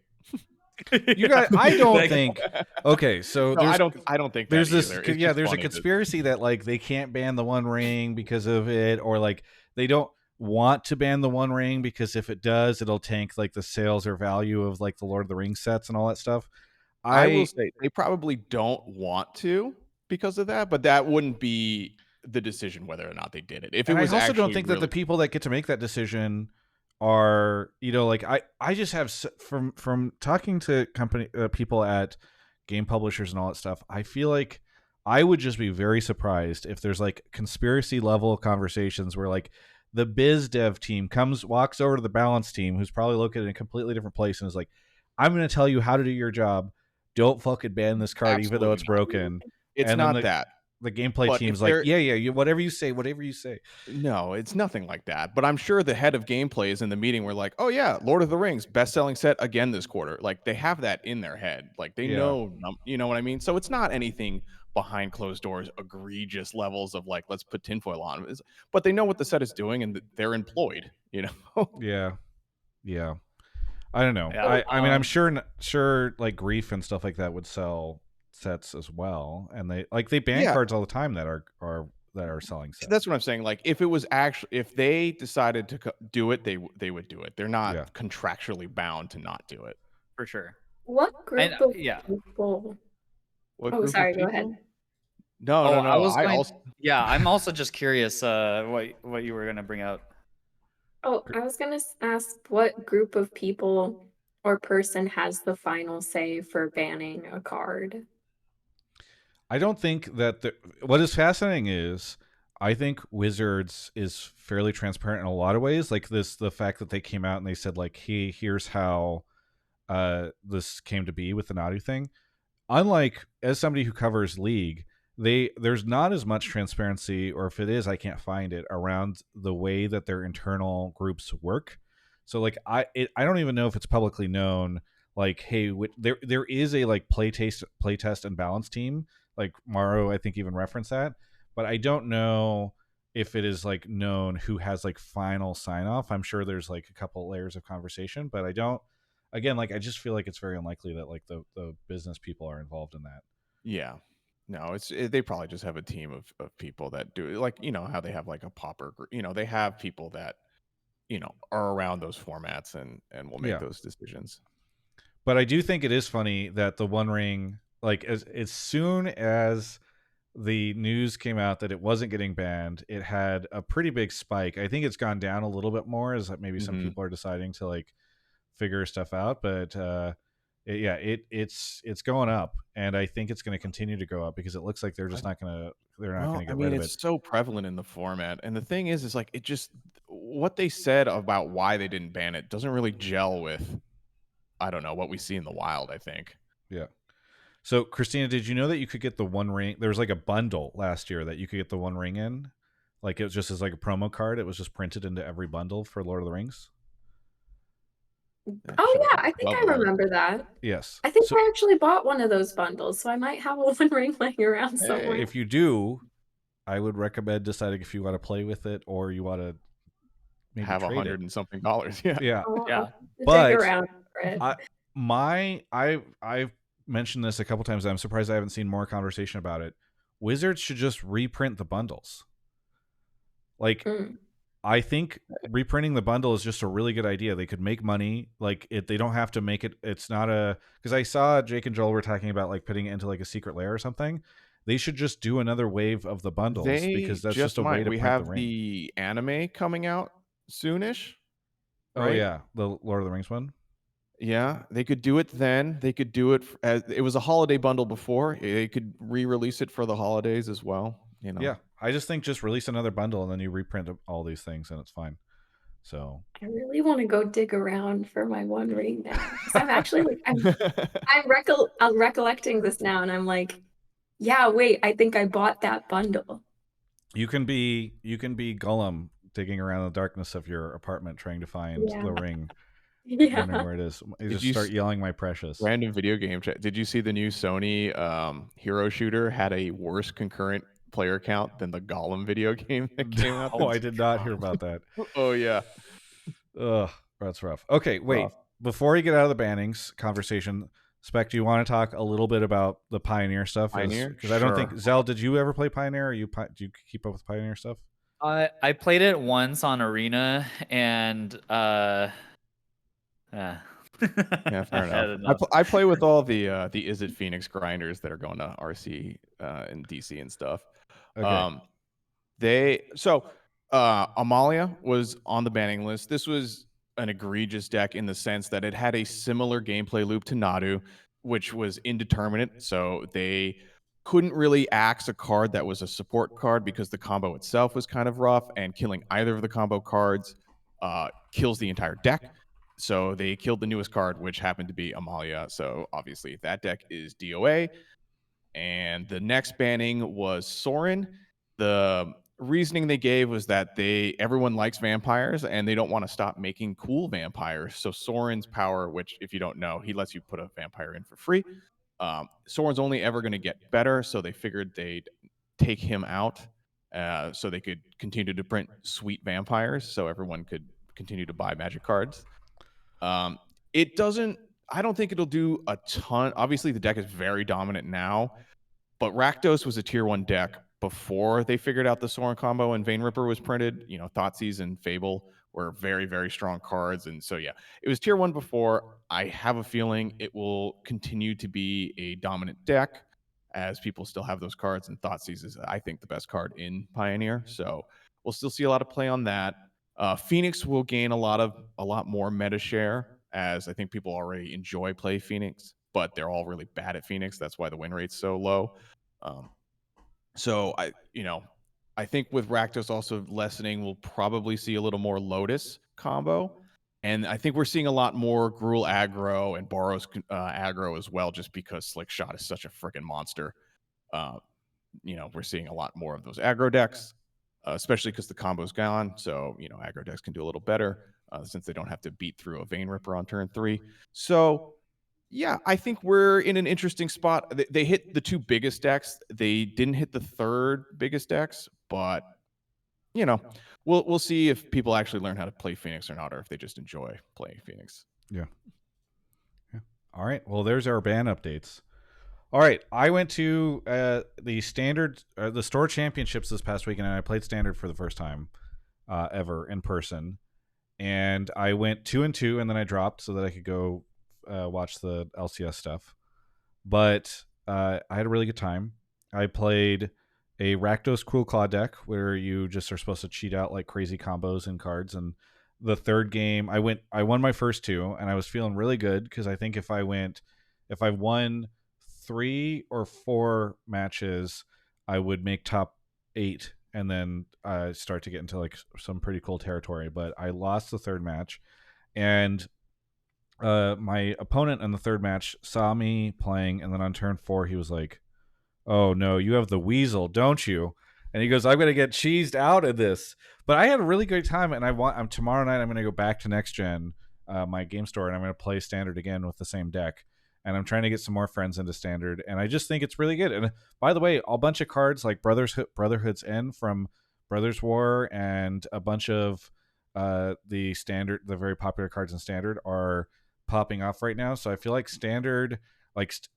You guys, I don't Like- think. Okay, so No, there's I don't think there's that this either. It's yeah just there's a funny that- conspiracy that like they can't ban the One Ring because of it, or like they don't want to ban the One Ring because if it does, it'll tank like the sales or value of like the Lord of the Rings sets and all that stuff. I will say they probably don't want to because of that, but that wouldn't be the decision whether or not they did it. If it And was I also don't actually think that the people that get to make that decision are, you know, like I just have from talking to company people at game publishers and all that stuff, I feel like I would just be very surprised if there's like conspiracy level conversations where like the biz dev team walks over to the balance team, who's probably located in a completely different place, and is like, I'm going to tell you how to do your job. Don't fucking ban this card, even though it's broken. It's And then not that. The gameplay But team's if like, they're- yeah, whatever you say. No, it's nothing like that. But I'm sure the head of gameplay is in the meeting where like, oh yeah, Lord of the Rings, best-selling set again this quarter. Like they have that in their head. Like they Yeah. know, you know what I mean? So it's not anything behind closed doors, egregious levels of like, let's put tinfoil on. But they know what the set is doing and they're employed, you know? Yeah. I don't know. Yeah, I mean, I'm sure like Grief and stuff like that would sell sets as well, and they ban Yeah. cards all the time that are selling sets. That's what I'm saying. Like if it was actually, if they decided to do it, they would do it. They're not contractually bound to not do it. for sure. What group of yeah. people? What Oh, group of sorry. Go people? ahead. No, Oh, no, no. I was going- also, Yeah, I'm also just curious what you were gonna bring out. Oh, I was gonna ask what group of people or person has the final say for banning a card? I don't think that what is fascinating is I think Wizards is fairly transparent in a lot of ways. Like the fact that they came out and they said like, hey, here's how this came to be with the Nadu thing. Unlike, as somebody who covers League, there's not as much transparency, or if it is, I can't find it, around the way that their internal groups work. So like I don't even know if it's publicly known. Like, hey, there is a like playtest and balance team. Like Morrow, I think, even referenced that, but I don't know if it is like known who has like final sign off. I'm sure there's like a couple layers of conversation, but I don't. Again, like I just feel like it's very unlikely that like the business people are involved in that. yeah. No, they probably just have a team of people that do it. Like, you know, how they have like a popper group. You know, they have people that, you know, are around those formats and will make those decisions. But I do think it is funny that the One Ring, like as soon as the news came out that it wasn't getting banned, it had a pretty big spike. I think it's gone down a little bit more as maybe some people are deciding to like figure stuff out, but it's going up, and I think it's going to continue to go up because it looks like they're just not going to get rid of it. It's so prevalent in the format, and the thing is like it just what they said about why they didn't ban it doesn't really gel with, I don't know, what we see in the wild. I think. Yeah. So Christina, did you know that you could get the One Ring? There was like a bundle last year that you could get the One Ring in, like it was just as like a promo card. It was just printed into every bundle for Lord of the Rings. Oh yeah, I think I remember that. Yes. I think I actually bought one of those bundles, so I might have a One Ring laying around somewhere. If you do, I would recommend deciding if you want to play with it or you want to maybe have $100 and something. Yeah. But around for it. I've mentioned this a couple times. I'm surprised I haven't seen more conversation about it. Wizards should just reprint the bundles. Like, I think reprinting the bundle is just a really good idea. They could make money. Like they don't have to make it. It's not because I saw Jake and Joel were talking about like putting it into like a secret lair or something. They should just do another wave of the bundles because that's just a way to we print have the ring. the anime coming out soonish. Right? Oh yeah, the Lord of the Rings one. Yeah, they could do it then. They could do it as it was a holiday bundle before. They could re-release it for the holidays as well. You know. Yeah, I just think just release another bundle and then you reprint all these things and it's fine. So I really want to go dig around for my One Ring now. I'm actually like I'm recollecting this now, and I'm like, yeah, wait, I think I bought that bundle. you can be Gollum digging around in the darkness of your apartment trying to find the ring, wondering Yeah. where it is. I Did just you start yelling my precious. Random video game chat. Did you see the new Sony hero shooter had a worse concurrent player count than the Gollum video game that came out? Oh, I did not hear about that. Oh yeah. Ugh, that's rough. Okay, wait. Rough. Before we get out of the bannings conversation, Spec, do you want to talk a little bit about the Pioneer stuff? Pioneer? Because I don't think Sure. Zell. Did you ever play Pioneer? Or do you keep up with Pioneer stuff? I played it once on Arena, and Yeah, fair I had enough. I play with all the Is It Phoenix grinders that are going to RC and DC and stuff. Okay. Amalia was on the banning list. This was an egregious deck in the sense that it had a similar gameplay loop to Nadu, which was indeterminate. So they couldn't really axe a card that was a support card because the combo itself was kind of rough, and killing either of the combo cards kills the entire deck. So they killed the newest card, which happened to be Amalia. So obviously that deck is DOA. And the next banning was Sorin. The reasoning they gave was that everyone likes vampires and they don't want to stop making cool vampires. So Sorin's power, which if you don't know, he lets you put a vampire in for free. Sorin's only ever going to get better, so they figured they'd take him out so they could continue to print sweet vampires, so everyone could continue to buy magic cards. It doesn't. I don't think it'll do a ton. Obviously, the deck is very dominant now, but Rakdos was a tier 1 deck before they figured out the Sorin combo and Vein Ripper was printed. You know, Thoughtseize and Fable were very, very strong cards. And so, yeah, it was tier 1 before. I have a feeling it will continue to be a dominant deck as people still have those cards. And Thoughtseize is, I think, the best card in Pioneer. So we'll still see a lot of play on that. Phoenix will gain a lot more meta share, as I think people already enjoy play Phoenix, but they're all really bad at Phoenix. That's why the win rate's so low. So I think with Rakdos also lessening, we'll probably see a little more Lotus combo. And I think we're seeing a lot more Gruul aggro and Boros aggro as well, just because Slick Shot is such a freaking monster. We're seeing a lot more of those aggro decks, especially because the combo's gone. So, aggro decks can do a little better since they don't have to beat through a Vein Ripper on turn 3. So, yeah, I think we're in an interesting spot. They hit the 2 biggest decks. They didn't hit the 3rd biggest decks, but we'll see if people actually learn how to play Phoenix or not, or if they just enjoy playing Phoenix. Yeah. All right. Well, there's our ban updates. All right, I went to the standard, the store championships this past weekend, and I played standard for the first time ever in person. And I went 2-2, and then I dropped so that I could go watch the LCS stuff. But I had a really good time. I played a Rakdos Cruel Claw deck where you just are supposed to cheat out like crazy combos and cards. And the third game, I won my first 2, and I was feeling really good because I think if I won 3 or 4 matches, I would make top 8 and then start to get into like some pretty cool territory. But I lost the 3rd match, and my opponent in the 3rd match saw me playing, and then on turn 4 he was like, "Oh no, you have the Weasel, don't you?" And he goes, "I'm gonna get cheesed out of this." But I had a really great time, and tomorrow night I'm gonna go back to Next Gen, my game store, and I'm gonna play standard again with the same deck. And I'm trying to get some more friends into standard, and I just think it's really good. And by the way, a bunch of cards like Brotherhood's End from Brothers War and a bunch of the very popular cards in standard are popping off right now. So I feel like standard,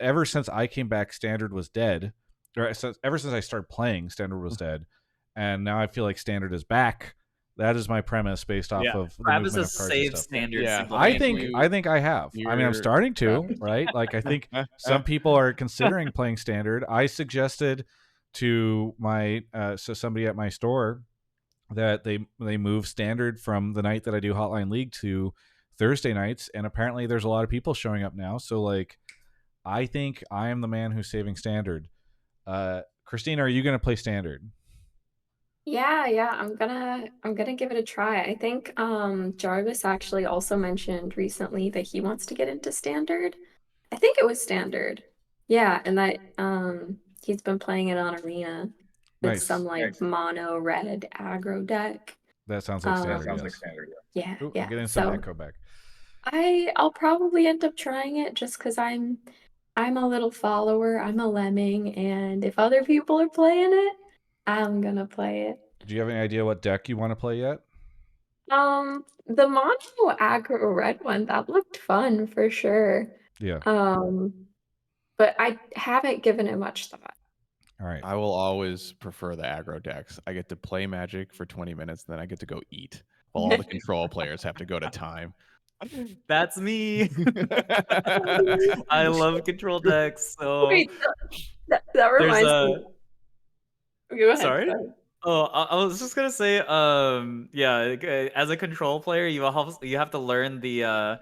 ever since I came back, standard was dead. Ever since I started playing, standard was dead, and now I feel like standard is back. That is my premise based off of the Travis movement has of cards and saved stuff. standard. Yeah, I think I have. I mean, I'm starting to, right? Like, I think some people are considering playing standard. I suggested to somebody at my store that they move standard from the night that I do Hotline League to Thursday nights, and apparently there's a lot of people showing up now. So like, I think I am the man who's saving standard. Christina, are you going to play standard? Yeah, I'm gonna give it a try. I think Jarvis actually also mentioned recently that he wants to get into standard. I think it was standard. Yeah, and that he's been playing it on Arena with Nice. some like mono red aggro deck. That sounds like standard. Sounds Yes. like standard. Yeah, Ooh, yeah. I'm getting some So echo back. I'll probably end up trying it just because I'm a little follower. I'm a lemming, and if other people are playing it, I'm gonna play it. Do you have any idea what deck you want to play yet? The mono aggro red one, that looked fun for sure. Yeah. But I haven't given it much thought. All right. I will always prefer the aggro decks. I get to play Magic for 20 minutes, then I get to go eat, while all the control players have to go to time. That's me. I love control decks. So Wait, that there's reminds me. Go ahead. Sorry? Go ahead. Oh, I was just gonna say, yeah, as a control player, you have to learn the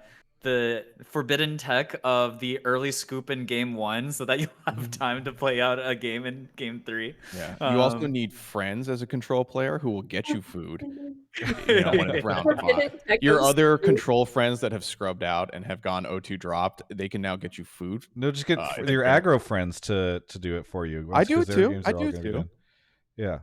forbidden tech of the early scoop in game 1, so that you have time to play out a game in game 3. Yeah. You also need friends as a control player who will get you food. You know, when it's round 5. Your other control friends that have scrubbed out and have gone O2 dropped, they can now get you food. No, just get your aggro friends to do it for you. I do it too. I do it too. Yeah.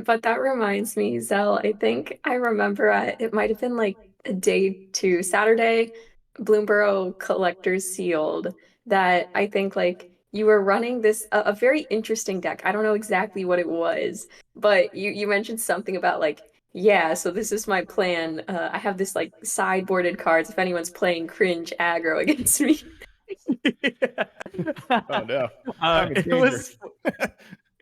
But that reminds me, Zell, I think I remember it might have been like a day 2, Saturday, Bloomborough Collectors Sealed, that I think like you were running this a very interesting deck. I don't know exactly what it was, but you mentioned something about like, yeah, so this is my plan. I have this like sideboarded cards if anyone's playing cringe aggro against me. Oh no.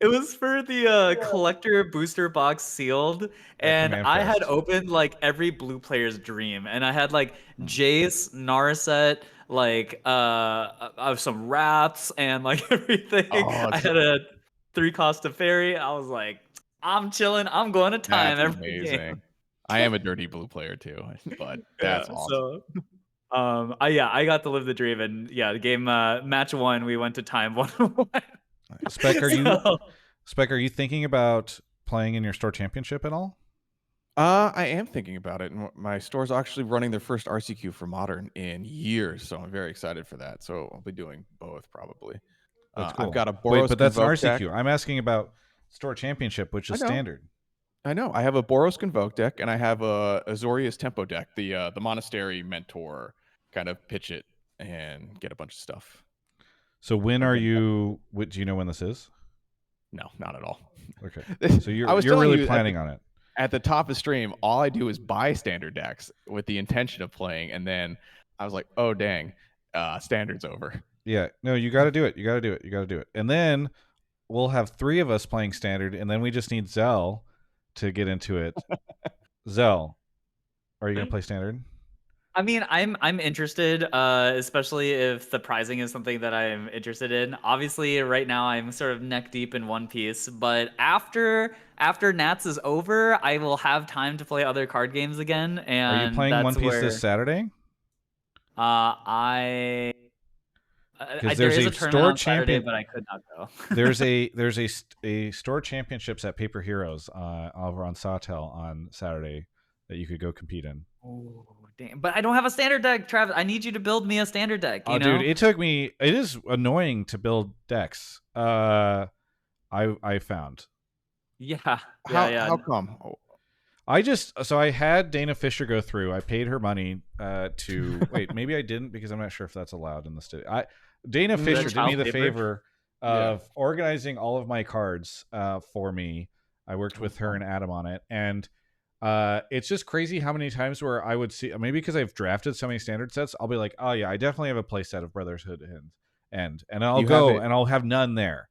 It was for the collector booster box sealed, and I had opened like every blue player's dream, and I had like Jace, Narset, like some Wraths, and like everything. I had a 3-cost Teferi. I was like, I'm chilling. I'm going to time every game. I am a dirty blue player too, but that's awesome. So, I got to live the dream, and yeah, the game match 1, we went to time 1-1. Spec, are you thinking about playing in your store championship at all? I am thinking about it. My store's actually running their first RCQ for Modern in years, so I'm very excited for that. So I'll be doing both probably. That's cool. I've got a Boros. Wait, but that's an RCQ. Deck. I'm asking about store championship, which is standard. I know. I have a Boros Convoke deck, and I have a Azorius Tempo deck, the Monastery Mentor, kind of pitch it and get a bunch of stuff. So when are you? Do you know when this is? No, not at all. Okay. So you're really planning on it. At the top of stream, all I do is buy standard decks with the intention of playing, and then I was like, oh dang, standard's over. Yeah. No, you got to do it. You got to do it. You got to do it. And then we'll have 3 of us playing standard, and then we just need Zell to get into it. Zell, are you gonna play standard? I mean, I'm interested, especially if the prizing is something that I'm interested in. Obviously, right now I'm sort of neck deep in One Piece, but after Nats is over, I will have time to play other card games again. And are you playing One Piece this Saturday? There's a tournament on Saturday, but I could not go. there's a store championships at Paper Heroes over on Sawtell on Saturday that you could go compete in. Oh, damn. But I don't have a standard deck, Travis. I need you to build me a standard deck. You know? Dude, it is annoying to build decks. I found. Yeah. How come? I had Dana Fisher go through. I paid her money to wait. Maybe I didn't because I'm not sure if that's allowed in the state. Dana Fisher did me the favor of organizing all of my cards for me. I worked with her and Adam on it, and it's just crazy how many times where I would see, maybe because I've drafted so many standard sets, I'll be like, oh yeah, I definitely have a play set of Brotherhood and I'll go and I'll have none there.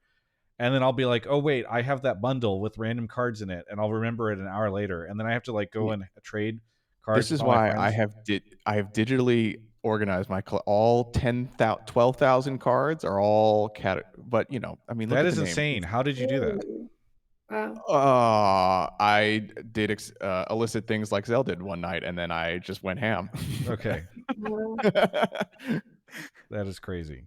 And then I'll be like, oh wait, I have that bundle with random cards in it, and I'll remember it an hour later, and then I have to like go and trade cards. This is why I have digitally organized my all 12,000 cards are all but you know, I mean, that is insane. How did you do that? Wow. I did illicit things like Zell did one night, and then I just went ham. Okay. That is crazy.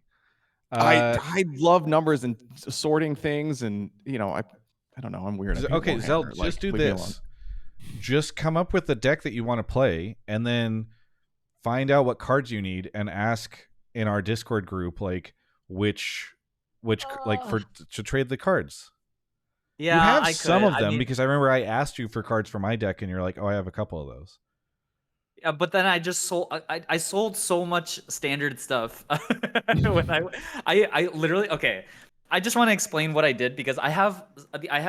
I love numbers and sorting things, and you know, I don't know, I'm weird. Okay, Zell, just do this. Just come up with the deck that you want to play, and then find out what cards you need, and ask in our Discord group like which like to trade the cards. Yeah, You have I some could. of I them mean, because I remember I asked you for cards for my deck, and you're like, "Oh, I have a couple of those." yeah, but then I just sold. I sold so much standard stuff when I literally okay. I just want to explain what I did because I have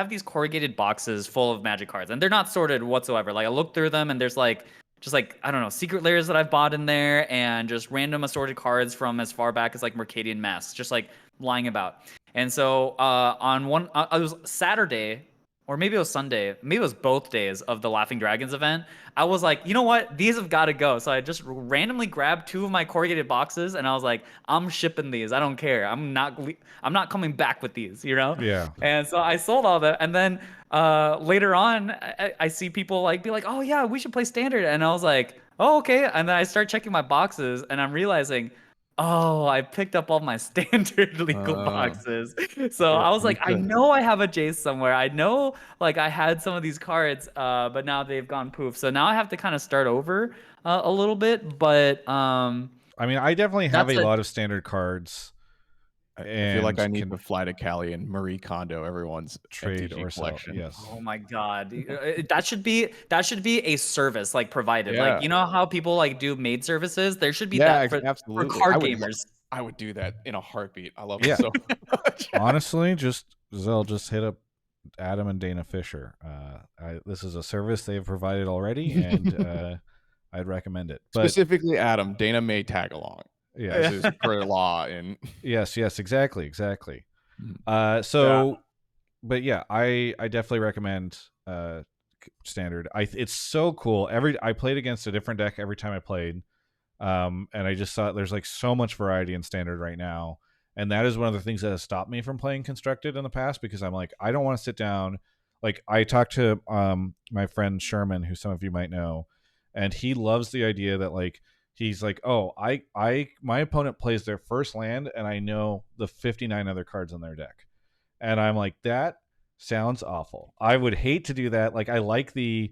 these corrugated boxes full of Magic cards and they're not sorted whatsoever. Like I looked through them and there's like just like I don't know secret layers that I've bought in there and just random assorted cards from as far back as like Mercadian Masks just like lying about. And so on one it was Saturday or maybe it was Sunday, maybe it was both days of the Laughing Dragons event. I was like, you know what? These have got to go. So I just randomly grabbed two of my corrugated boxes and I was like, I'm shipping these. I don't care. I'm not coming back with these, you know? Yeah. And so I sold all that. And then later on, I see people like be like, oh yeah, we should play standard. And I was like, oh, okay. And then I start checking my boxes and I'm realizing, oh, I picked up all my standard legal boxes. So Yeah, I was you like, I should. know I have a Jace somewhere. I know like I had some of these cards, but now they've gone poof. So now I have to kind of start over a little bit. But I mean, I definitely have that's a a lot of standard cards I feel like and I need can to fly to Cali and Marie Kondo everyone's trade MTG or sell. collection. Yes. oh my god, that should be a service like provided. Yeah. Like you know how people like do maid services? There should be Yeah, that for absolutely. card gamers. I would do that in a heartbeat. I love Yeah. it so much. Honestly, just Zell, just hit up Adam and Dana Fisher. This is a service they've provided already, and I'd recommend it. But Specifically, Adam, Dana may tag along. yeah, This is per law in yes, exactly. Mhm. So, but yeah, I definitely recommend standard. It's so cool. I played against a different deck every time I played, and I just thought there's like so much variety in standard right now, and that is one of the things that has stopped me from playing constructed in the past because I'm like I don't want to sit down. Like I talked to my friend Sherman, who some of you might know, and he loves the idea that like he's like, oh, my opponent plays their first land, and I know the 59 other cards on their deck, and I'm like that sounds awful. I would hate to do that. Like I like the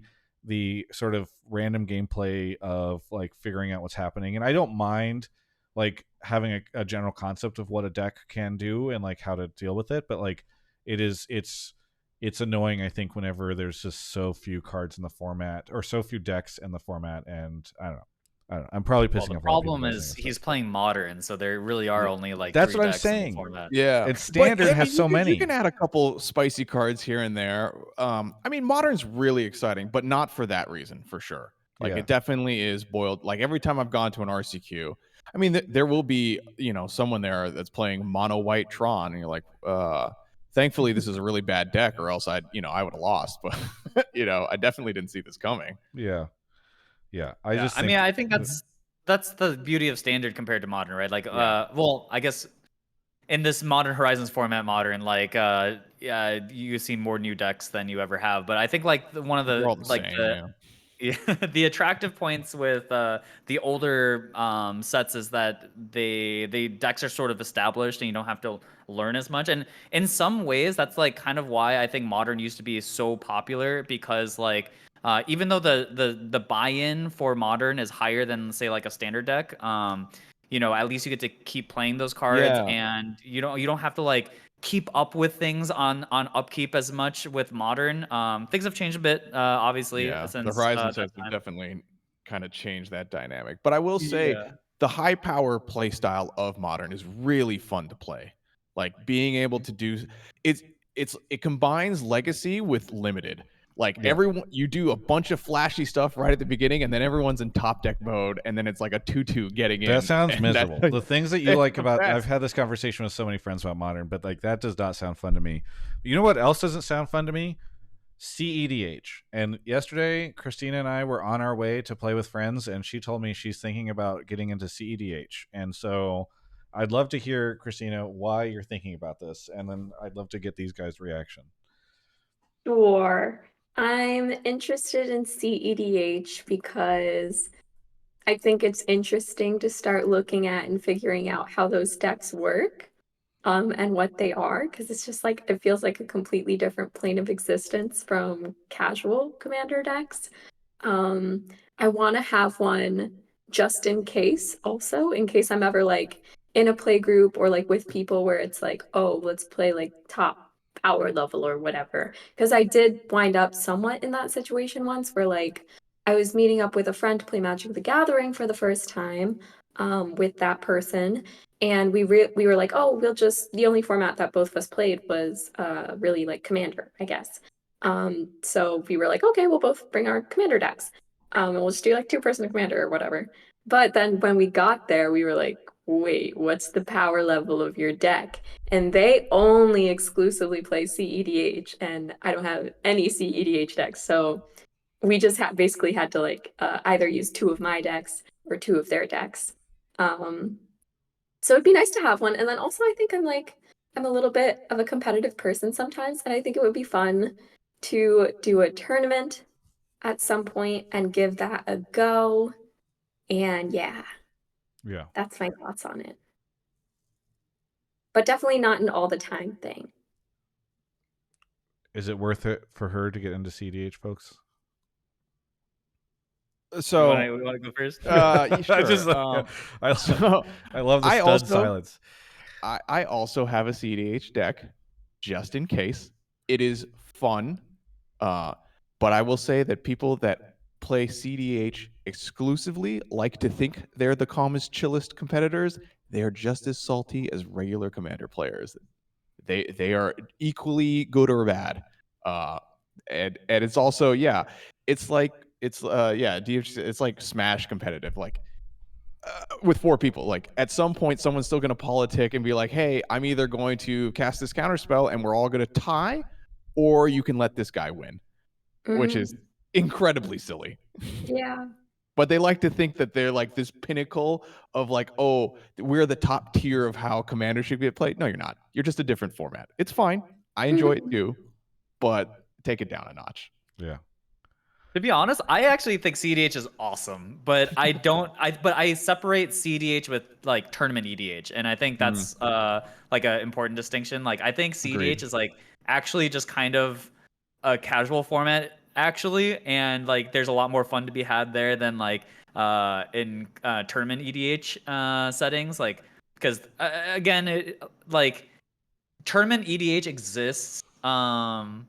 sort of random gameplay of like figuring out what's happening, and I don't mind like having a general concept of what a deck can do and like how to deal with it, but like it's annoying, I think, whenever there's just so few cards in the format or so few decks in the format, and I don't know. I'm probably Well, pissing the off a lot of people problem by is saying this, he's playing modern, so there really are only like that's three what I'm decks in the saying. format. Yeah. And standard I has mean, so you many. can add a couple spicy cards here and there. I mean, modern's really exciting, but not for that reason, for sure. Like Yeah. it definitely is boiled. Like every time I've gone to an RCQ, I mean, there will be, someone there that's playing mono white Tron, and you're like, thankfully this is a really bad deck, or else I would have lost. But I definitely didn't see this coming. Yeah. I Yeah, just I think mean, I think that's the beauty of standard compared to modern, right? Like, Yeah. well, I guess in this Modern Horizons format, modern, like, yeah, you see more new decks than you ever have. But I think like one of They're the all the like same. the Yeah. yeah, the attractive points with the older sets is that the decks are sort of established and you don't have to learn as much. And in some ways, that's like kind of why I think modern used to be so popular because like even though the buy-in for modern is higher than say like a standard deck, at least you get to keep playing those cards Yeah. and you don't have to like keep up with things on upkeep as much with modern. Things have changed a bit, obviously, Yeah, the since Horizon that sets have time. definitely kind of changed that dynamic. But I will say Yeah. the high power play style of modern is really fun to play. Like being able to do it combines legacy with limited. Like Yeah. everyone you do a bunch of flashy stuff right at the beginning and then everyone's in top deck mode and then it's like a 2/2 getting in. that sounds and miserable. The things that you it's like the about best. I've had this conversation with so many friends about modern, but like that does not sound fun to me. You know what else doesn't sound fun to me? CEDH. And yesterday, Christina and I were on our way to play with friends, and she told me she's thinking about getting into CEDH. And so I'd love to hear, Christina, why you're thinking about this. And then I'd love to get these guys' reaction. Sure. I'm interested in CEDH because I think it's interesting to start looking at and figuring out how those decks work, and what they are, because it's just like it feels like a completely different plane of existence from casual commander decks. Um, I want to have one just in case, also, in case I'm ever like in a play group or like with people where it's like, oh, let's play like top power level or whatever. Because I did wind up somewhat in that situation once where like I was meeting up with a friend to play Magic the Gathering for the first time with that person. And we were like, oh, we'll just, the only format that both of us played was really like Commander, I guess. So we were like, okay, we'll both bring our Commander decks. And we'll just do like 2-person Commander or whatever. But then when we got there, we were like, wait, what's the power level of your deck? And they only exclusively play CEDH, and I don't have any CEDH decks. So we just basically had to like either use 2 of my decks or 2 of their decks. So it'd be nice to have one. And then also I think I'm a little bit of a competitive person sometimes, and I think it would be fun to do a tournament at some point and give that a go. And yeah, that's my thoughts on it. But definitely not an all the time thing. Is it worth it for her to get into CDH, folks? So you want to go first? Sure. I love the stud silence. I also have a CDH deck, just in case. It is fun, but I will say that people that play CDH exclusively like to think they're the calmest, chillest competitors. They are just as salty as regular Commander players. They are equally good or bad, and it's also it's like it's like Smash competitive, like with 4 people. Like at some point, someone's still going to politic and be like, "Hey, I'm either going to cast this counter spell and we're all going to tie, or you can let this guy win," which is incredibly silly. Yeah. But they like to think that they're like this pinnacle of like, oh, we're the top tier of how Commander should get played. No, you're not. You're just a different format. It's fine. I enjoy it too, but take it down a notch. Yeah. To be honest, I actually think CDH is awesome, but I separate CDH with like tournament EDH, and I think that's like an important distinction. Like I think CDH Agreed. is like actually just kind of a casual format actually, and like there's a lot more fun to be had there than like in tournament EDH settings, like because again like tournament EDH exists how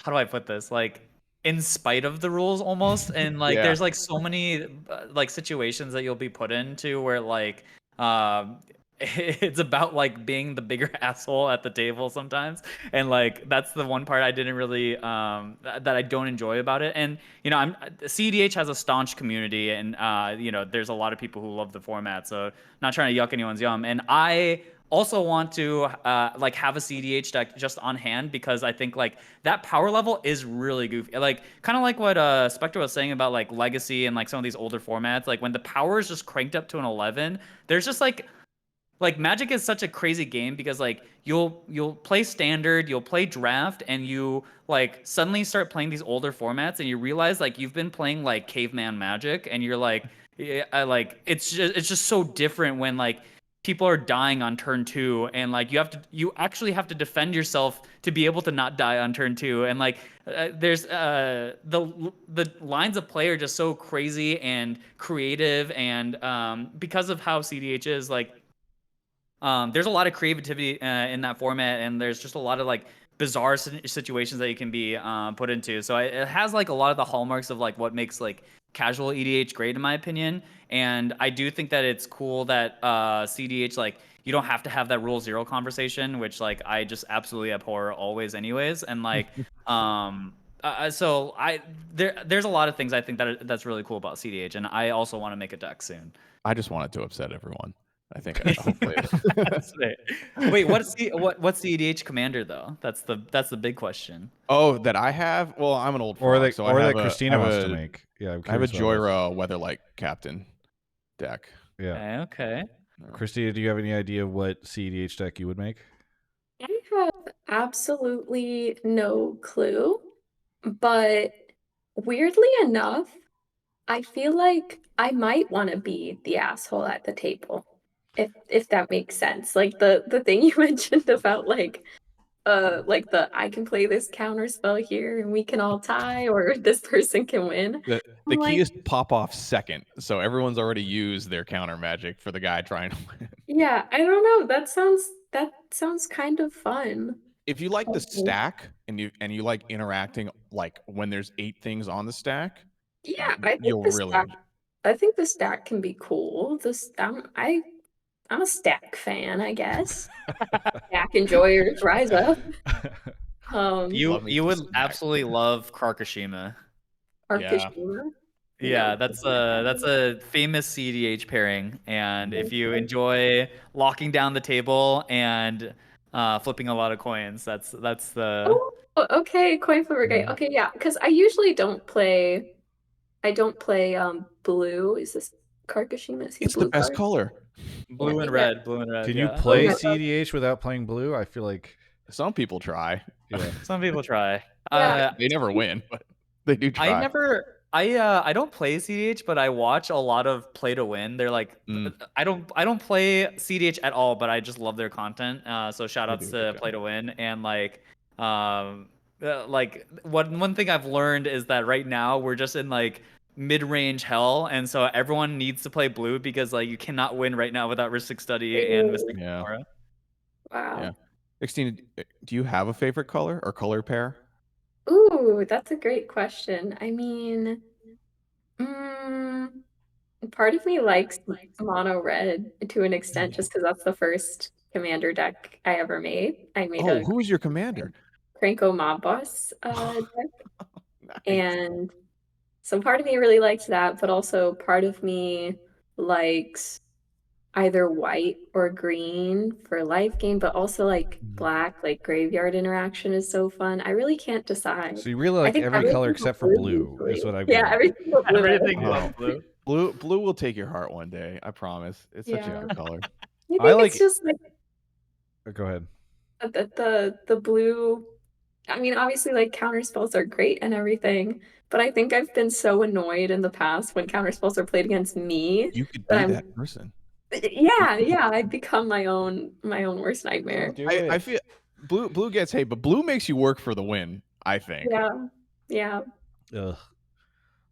do I put this, like in spite of the rules almost, and like there's like so many like situations that you'll be put into where like it's about like being the bigger asshole at the table sometimes, and like that's the one part I didn't really that I don't enjoy about it. And you know, CDH has a staunch community, and you know, there's a lot of people who love the format, so not trying to yuck anyone's yum. And I also want to like have a CDH deck just on hand, because I think like that power level is really goofy. Like kind of like what Spectre was saying about like Legacy and like some of these older formats. Like when the power is just cranked up to an 11, there's just like Magic is such a crazy game, because like you'll play Standard, you'll play Draft, and you like suddenly start playing these older formats, and you realize like you've been playing like caveman Magic, and you're like, it's just so different when like people are dying on turn 2, and like you actually have to defend yourself to be able to not die on turn 2, and like there's the lines of play are just so crazy and creative, and because of how CDH is, like there's a lot of creativity in that format, and there's just a lot of like bizarre situations that you can be put into. So it has like a lot of the hallmarks of like what makes like casual EDH great, in my opinion. And I do think that it's cool that CDH, like you don't have to have that rule 0 conversation, which like I just absolutely abhor always anyways. And like so there's a lot of things I think that's really cool about CDH, and I also want to make a deck soon. I just wanted to upset everyone. I think hopefully. Wait, what's the EDH commander though? That's the big question. Oh, that I have? Well, I'm an old frog, or that Christina wants to make. Yeah, I have a Joyra Weatherlight Captain deck. Yeah. Okay. Christina, do you have any idea what CEDH deck you would make? I have absolutely no clue, but weirdly enough, I feel like I might want to be the asshole at the table, if that makes sense. Like the thing you mentioned about like the I can play this counter spell here and we can all tie, or this person can win. The key is pop off second, so everyone's already used their counter magic for the guy trying to win. Yeah, I don't know. That sounds kind of fun. If you like the Okay. stack and you like interacting like when there's 8 things on the stack, Yeah, I think you'll the really stack. I think the stack can be cool. I'm a stack fan, I guess. Stack enjoyers rise up. Love me You some would stack. absolutely love Karkashima. Yeah. Arcashima. Yeah, that's a famous CDH pairing, and if you enjoy locking down the table and flipping a lot of coins, that's the Oh, okay, coin flipper game. Okay, yeah, because I usually don't play. I don't play blue. Is this Karkashima? Is he a It's the blue best card? color. blue and Yeah. red, blue and red. Can you Yeah, play Okay. CDH without playing blue? I feel like Some people try. yeah. some people try. Yeah. They never win, but they do try. I don't play CDH, but I watch a lot of play to win. They're like I don't play CDH at all, but I just love their content. So shout outs do a good to job. play to win, and like one thing I've learned is that right now we're just in like mid-range hell, and so everyone needs to play blue because like you cannot win right now without Rhystic Study and Mystic Yeah. Aura. Wow. Yeah. 16, do you have a favorite color or color pair? Ooh, that's a great question. I mean, part of me likes mono red to an extent just because that's the first commander deck I ever made. I made Oh, a who is your commander? Cranko Mob Boss deck, Nice. and so part of me really likes that, but also part of me likes either white or green for life gain, but also like black, like graveyard interaction is so fun. I really can't decide. So you really I like think every color everything except for but blue, is usually. what I'm Yeah, getting. everything but blue. Everything Oh. but blue. Blue will take your heart one day. I promise. It's such a Yeah. good color. I I think like- it's just like Go ahead. the blue. I mean, obviously, like counter spells are great and everything, but I think I've been so annoyed in the past when counter spells are played against me You could that be I'm that person. yeah, I've become my own worst nightmare. Do I it. feel blue gets hate, but blue makes you work for the win, I think. Yeah. Ugh.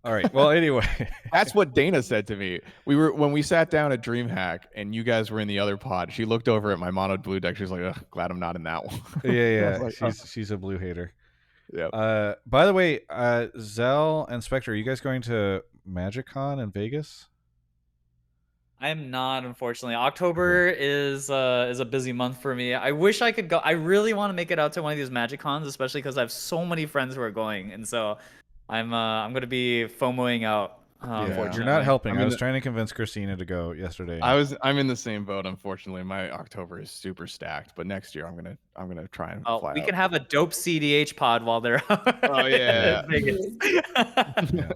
All right. Well, anyway, That's what Dana said to me. When we sat down at DreamHack and you guys were in the other pod, she looked over at my mono blue deck. She was like, "Ugh, glad I'm not in that one." yeah. like, oh. She's a blue hater. Yeah. By the way, Zell and Spectre, are you guys going to MagicCon in Vegas? I'm not, unfortunately. October is a busy month for me. I wish I could go. I really want to make it out to one of these Magic Cons, especially because I have so many friends who are going, and so I'm gonna be FOMOing out. Unfortunately, You're not helping. I was the- trying to convince Christina to go yesterday. I'm in the same boat, unfortunately. My October is super stacked, but next year I'm gonna try and fly we out. can have a dope CDH pod while they're out. Oh yeah. in Vegas. Yeah.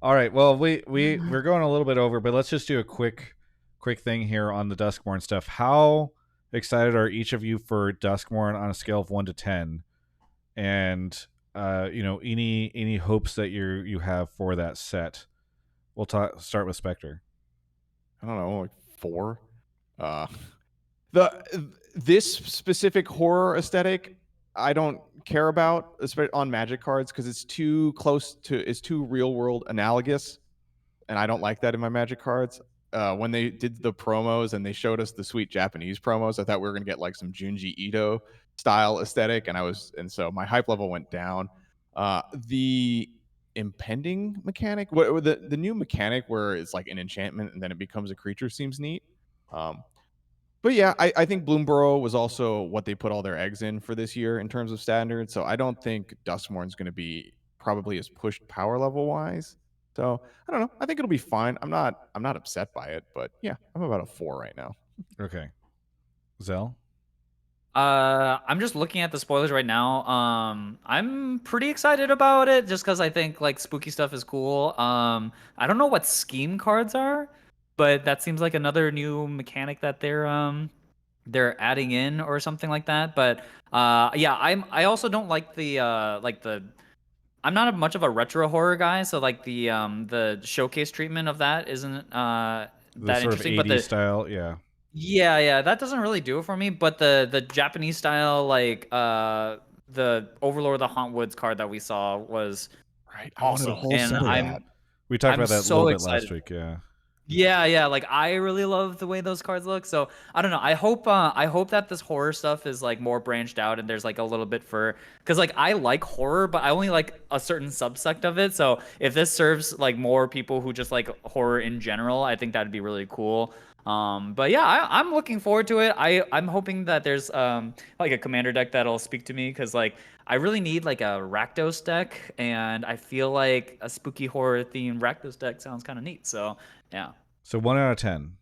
All right. Well, we're going a little bit over, but let's just do a quick thing here on the Duskmorn stuff. How excited are each of you for Duskmorn on a scale of 1 to 10? And any hopes that you have for that set? We'll start with Spectre. I don't know, like 4. This specific horror aesthetic I don't care about, especially on Magic cards, because it's too real world analogous, and I don't like that in my Magic cards. When they did the promos and they showed us the sweet Japanese promos, I thought we were gonna get like some Junji Ito style aesthetic, and so my hype level went down. The impending mechanic, the new mechanic where it's like an enchantment and then it becomes a creature, seems neat. But yeah, I think Bloomborough was also what they put all their eggs in for this year in terms of standard. So I don't think Duskmorn's going to be probably as pushed power level wise. So I don't know. I think it'll be fine. I'm not upset by it, but yeah, I'm about a 4 right now. Okay. Zell? I'm just looking at the spoilers right now. I'm pretty excited about it just because I think like spooky stuff is cool. I don't know what scheme cards are, but that seems like another new mechanic that they're adding in or something like that. But yeah, I also don't like the I'm not much of a retro horror guy, so like the showcase treatment of that isn't that The sort interesting. of 80s But the style, yeah. yeah, that doesn't really do it for me. But the Japanese style, like the Overlord of the Hauntwoods card that we saw was Right. awesome. I wanted a whole And set of that. We talked I'm about that a so little bit excited. last week, yeah. Yeah, like I really love the way those cards look. So I don't know. I hope that this horror stuff is like more branched out and there's like a little bit for, because like I like horror, but I only like a certain subsect of it. So if this serves like more people who just like horror in general, I think that'd be really cool. But yeah, I'm looking forward to it. I'm hoping that there's like a commander deck that'll speak to me, because like I really need like a Rakdos deck, and I feel like a spooky horror themed Rakdos deck sounds kind of neat. So yeah. So 1 out of 10.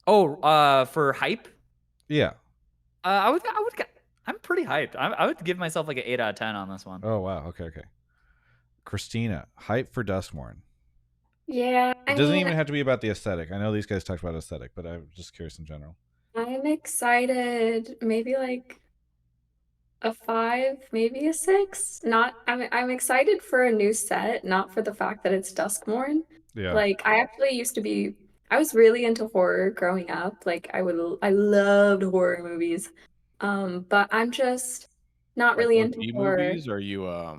Oh, for hype, Yeah. I'm pretty hyped. I would give myself like an 8 out of 10 on this one. Oh wow. Okay. Christina, hype for Duskmourn. Yeah, It I doesn't mean, even have to be about the aesthetic. I know these guys talked about aesthetic, but I'm just curious in general. I'm excited. Maybe like a 5, maybe a 6. Not I'm excited for a new set, not for the fact that it's Duskmorn. Yeah. Like I actually used to be I was really into horror growing up. Like I loved horror movies. But I'm just not Like really OG into horror. movies? Or are you Huh?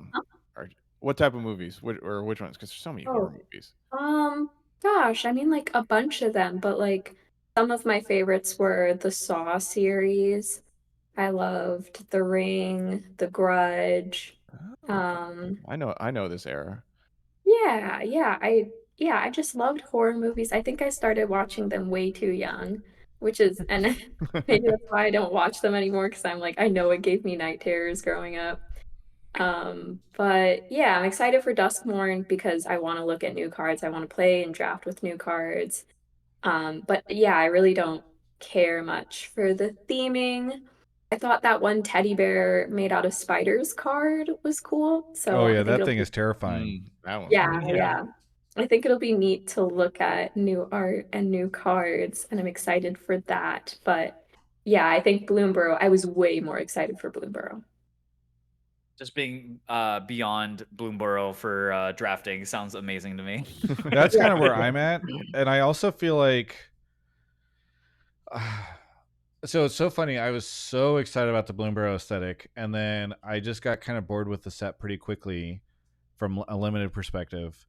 or what type of movies? Or which ones? Because there's so many horror Oh, movies. gosh, I mean like a bunch of them, but like some of my favorites were the Saw series. I loved The Ring, The Grudge. Oh, okay. Um, I know this era. yeah, I just loved horror movies. I think I started watching them way too young, which is and maybe that's why I don't watch them anymore because I'm like I know it gave me night terrors growing up. But yeah, I'm excited for Duskmorn because I want to look at new cards. I want to play and draft with new cards. But yeah, I really don't care much for the theming. I thought that one teddy bear made out of spiders card was cool. Oh So yeah, I think that it'll thing be, is terrifying. That one's yeah, pretty. yeah. I think it'll be neat to look at new art and new cards, and I'm excited for that. But yeah, I think Bloomborough, I was way more excited for Bloomborough. Just being beyond Bloomborough for drafting sounds amazing to me. That's Yeah. kind of where I'm at, and I also feel like. So it's so funny. I was so excited about the Bloomborough aesthetic, and then I just got kind of bored with the set pretty quickly from a limited perspective.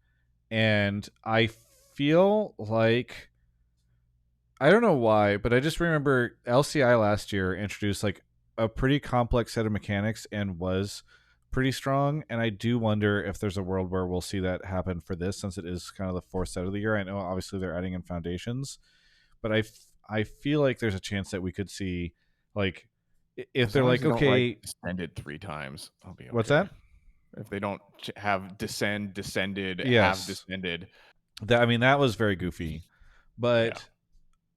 And I feel like I don't know why, but I just remember LCI last year introduced like a pretty complex set of mechanics and was pretty strong. And I do wonder if there's a world where we'll see that happen for this, since it is kind of the fourth set of the year. I know obviously they're adding in foundations, but I feel like there's a chance that we could see like if As they're long as like, they don't, okay, descended 3 times, I'll be okay. what's that? If they don't have descended, Yes. have descended. That, I mean, that was very goofy, but Yeah.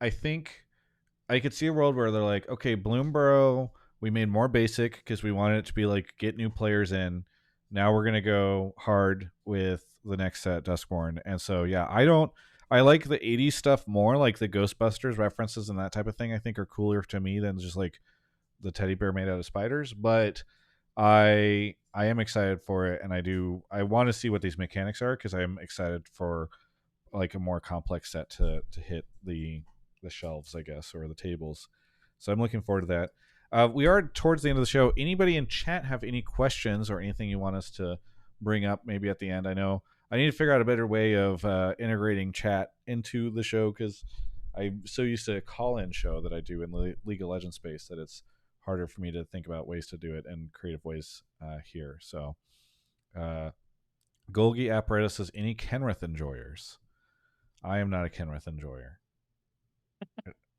I think I could see a world where they're like, okay, Bloomborough, we made more basic because we wanted it to be like get new players in. Now we're gonna go hard with the next set, Duskborn. And so yeah, I like the 80s stuff more, like the Ghostbusters references and that type of thing. I think are cooler to me than just like the teddy bear made out of spiders. But I am excited for it, and I want to see what these mechanics are because I am excited for like a more complex set to hit the shelves, I guess, or the tables. So I'm looking forward to that. We are towards the end of the show. Anybody in chat have any questions or anything you want us to bring up maybe at the end? I know I need to figure out a better way of integrating chat into the show because I'm so used to a call-in show that I do in the League of Legends space that it's harder for me to think about ways to do it in creative ways here. So Golgi Apparatus says, any Kenrith enjoyers? I am not a Kenrith enjoyer.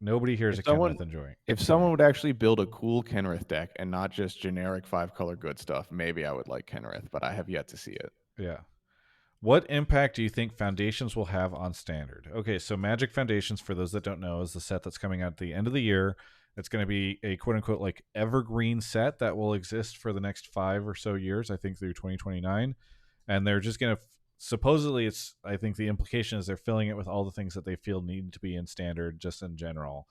Nobody here is a Kenrith enjoyer. If someone would actually build a cool Kenrith deck and not just generic 5-color good stuff, maybe I would like Kenrith, but I have yet to see it. Yeah. What impact do you think Foundations will have on Standard? Okay, so Magic Foundations, for those that don't know, is the set that's coming out at the end of the year. It's going to be a quote-unquote like evergreen set that will exist for the next 5 or so years, I think through 2029. And they're just going to supposedly, it's, I think the implication is they're filling it with all the things that they feel need to be in Standard just in general.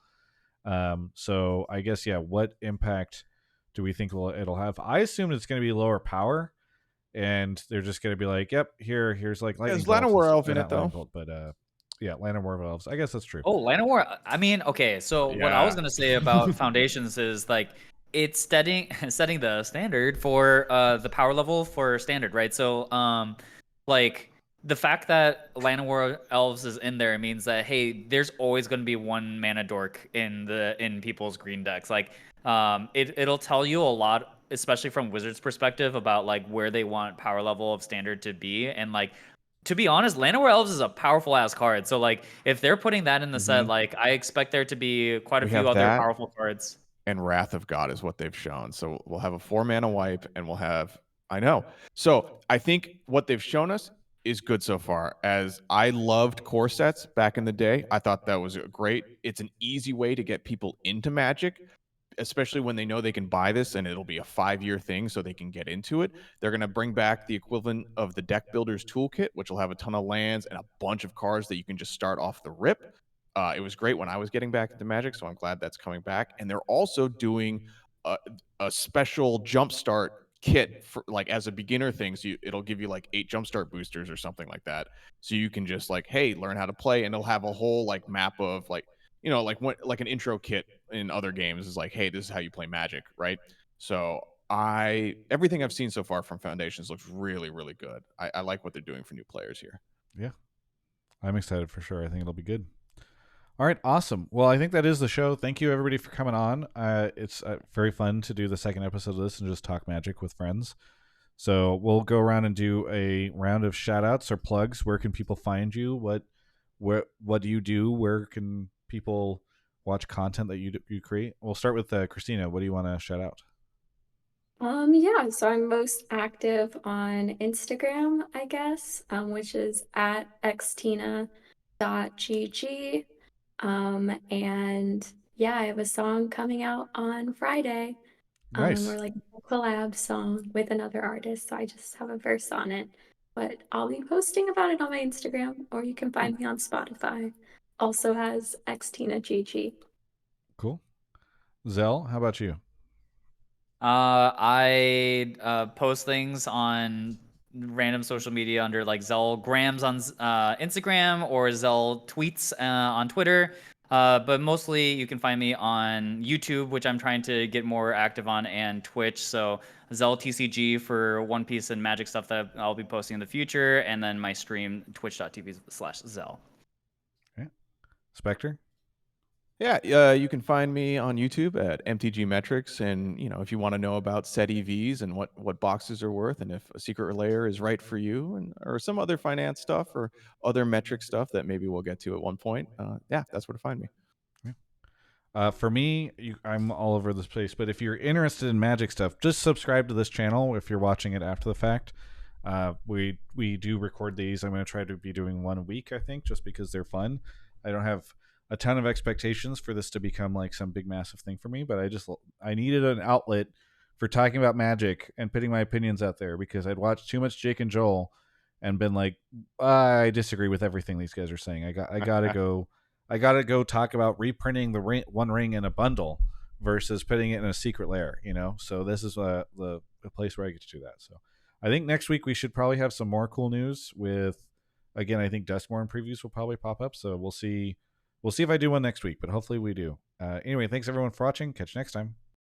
So I guess, yeah, what impact do we think it'll have? I assume it's going to be lower power, and they're just going to be like, yep, here's like lightning. There's Llanowar Elf in it though. Bolt, but yeah, Llanowar Elves. I guess that's true. Oh, Llanowar. I mean, okay. So what I was gonna say about Foundations is like it's setting the standard for the power level for Standard, right? So like the fact that Land of War Elves is in there means that, hey, there's always going to be one mana dork in people's green decks. Like, it'll tell you a lot, especially from Wizards' perspective, about like where they want power level of standard to be. And like, to be honest, Land of War Elves is a powerful ass card. So like, if they're putting that in the set, like, I expect there to be quite a We few have other that. powerful cards. And Wrath of God is what they've shown. So we'll have a 4-mana wipe, and we'll have, I know. So I think what they've shown us is good so far. As I loved core sets back in the day, I thought that was great. It's an easy way to get people into Magic, especially when they know they can buy this and it'll be a 5-year thing so they can get into it. They're going to bring back the equivalent of the Deck Builders Toolkit, which will have a ton of lands and a bunch of cards that you can just start off the rip. It was great when I was getting back into Magic, so I'm glad that's coming back. And they're also doing a special jumpstart kit for like as a beginner thing. So it'll give you like 8 jumpstart boosters or something like that. So you can just like, hey, learn how to play, and it'll have a whole like map of like, you know, like an intro kit in other games is like, hey, this is how you play Magic, right? So everything I've seen so far from Foundations looks really, really good. I like what they're doing for new players here. Yeah, I'm excited for sure. I think it'll be good. All right, awesome. Well, I think that is the show. Thank you, everybody, for coming on. It's very fun to do the second episode of this and just talk Magic with friends. So we'll go around and do a round of shout-outs or plugs. Where can people find you? What do you do? Where can people watch content that you create? We'll start with Christina. What do you want to shout out? Yeah, so I'm most active on Instagram, I guess, which is at xtina.gg. And yeah, I have a song coming out on Friday. Nice. Or like a collab song with another artist. So I just have a verse on it. But I'll be posting about it on my Instagram, or you can find me on Spotify. Also has xtinagg. Cool. Zell, how about you? I post things on random social media under like Zell Grams on Instagram or Zell Tweets on Twitter. But mostly you can find me on YouTube, which I'm trying to get more active on, and Twitch. So Zell TCG for One Piece and Magic stuff that I'll be posting in the future. And then my stream, twitch.tv/Zell. Okay. Spectre? Yeah, you can find me on YouTube at MTG Metrics, and you know, if you want to know about set EVs and what boxes are worth, and if a secret layer is right for you, and or some other finance stuff or other metric stuff that maybe we'll get to at one point, yeah, that's where to find me. For me, I'm all over this place, but if you're interested in Magic stuff, just subscribe to this channel if you're watching it after the fact. We do record these. I'm going to try to be doing one a week, I think, just because they're fun. I don't have a ton of expectations for this to become like some big massive thing for me, but I needed an outlet for talking about Magic and putting my opinions out there, because I'd watched too much Jake and Joel and been like, I disagree with everything these guys are saying. I gotta go talk about reprinting the One Ring in a bundle versus putting it in a secret lair, you know. So this is the place where I get to do that. So I think next week we should probably have some more cool news with, again, I think Duskmorn previews will probably pop up. So we'll see if I do one next week, but hopefully we do. Anyway, thanks everyone for watching. Catch you next time.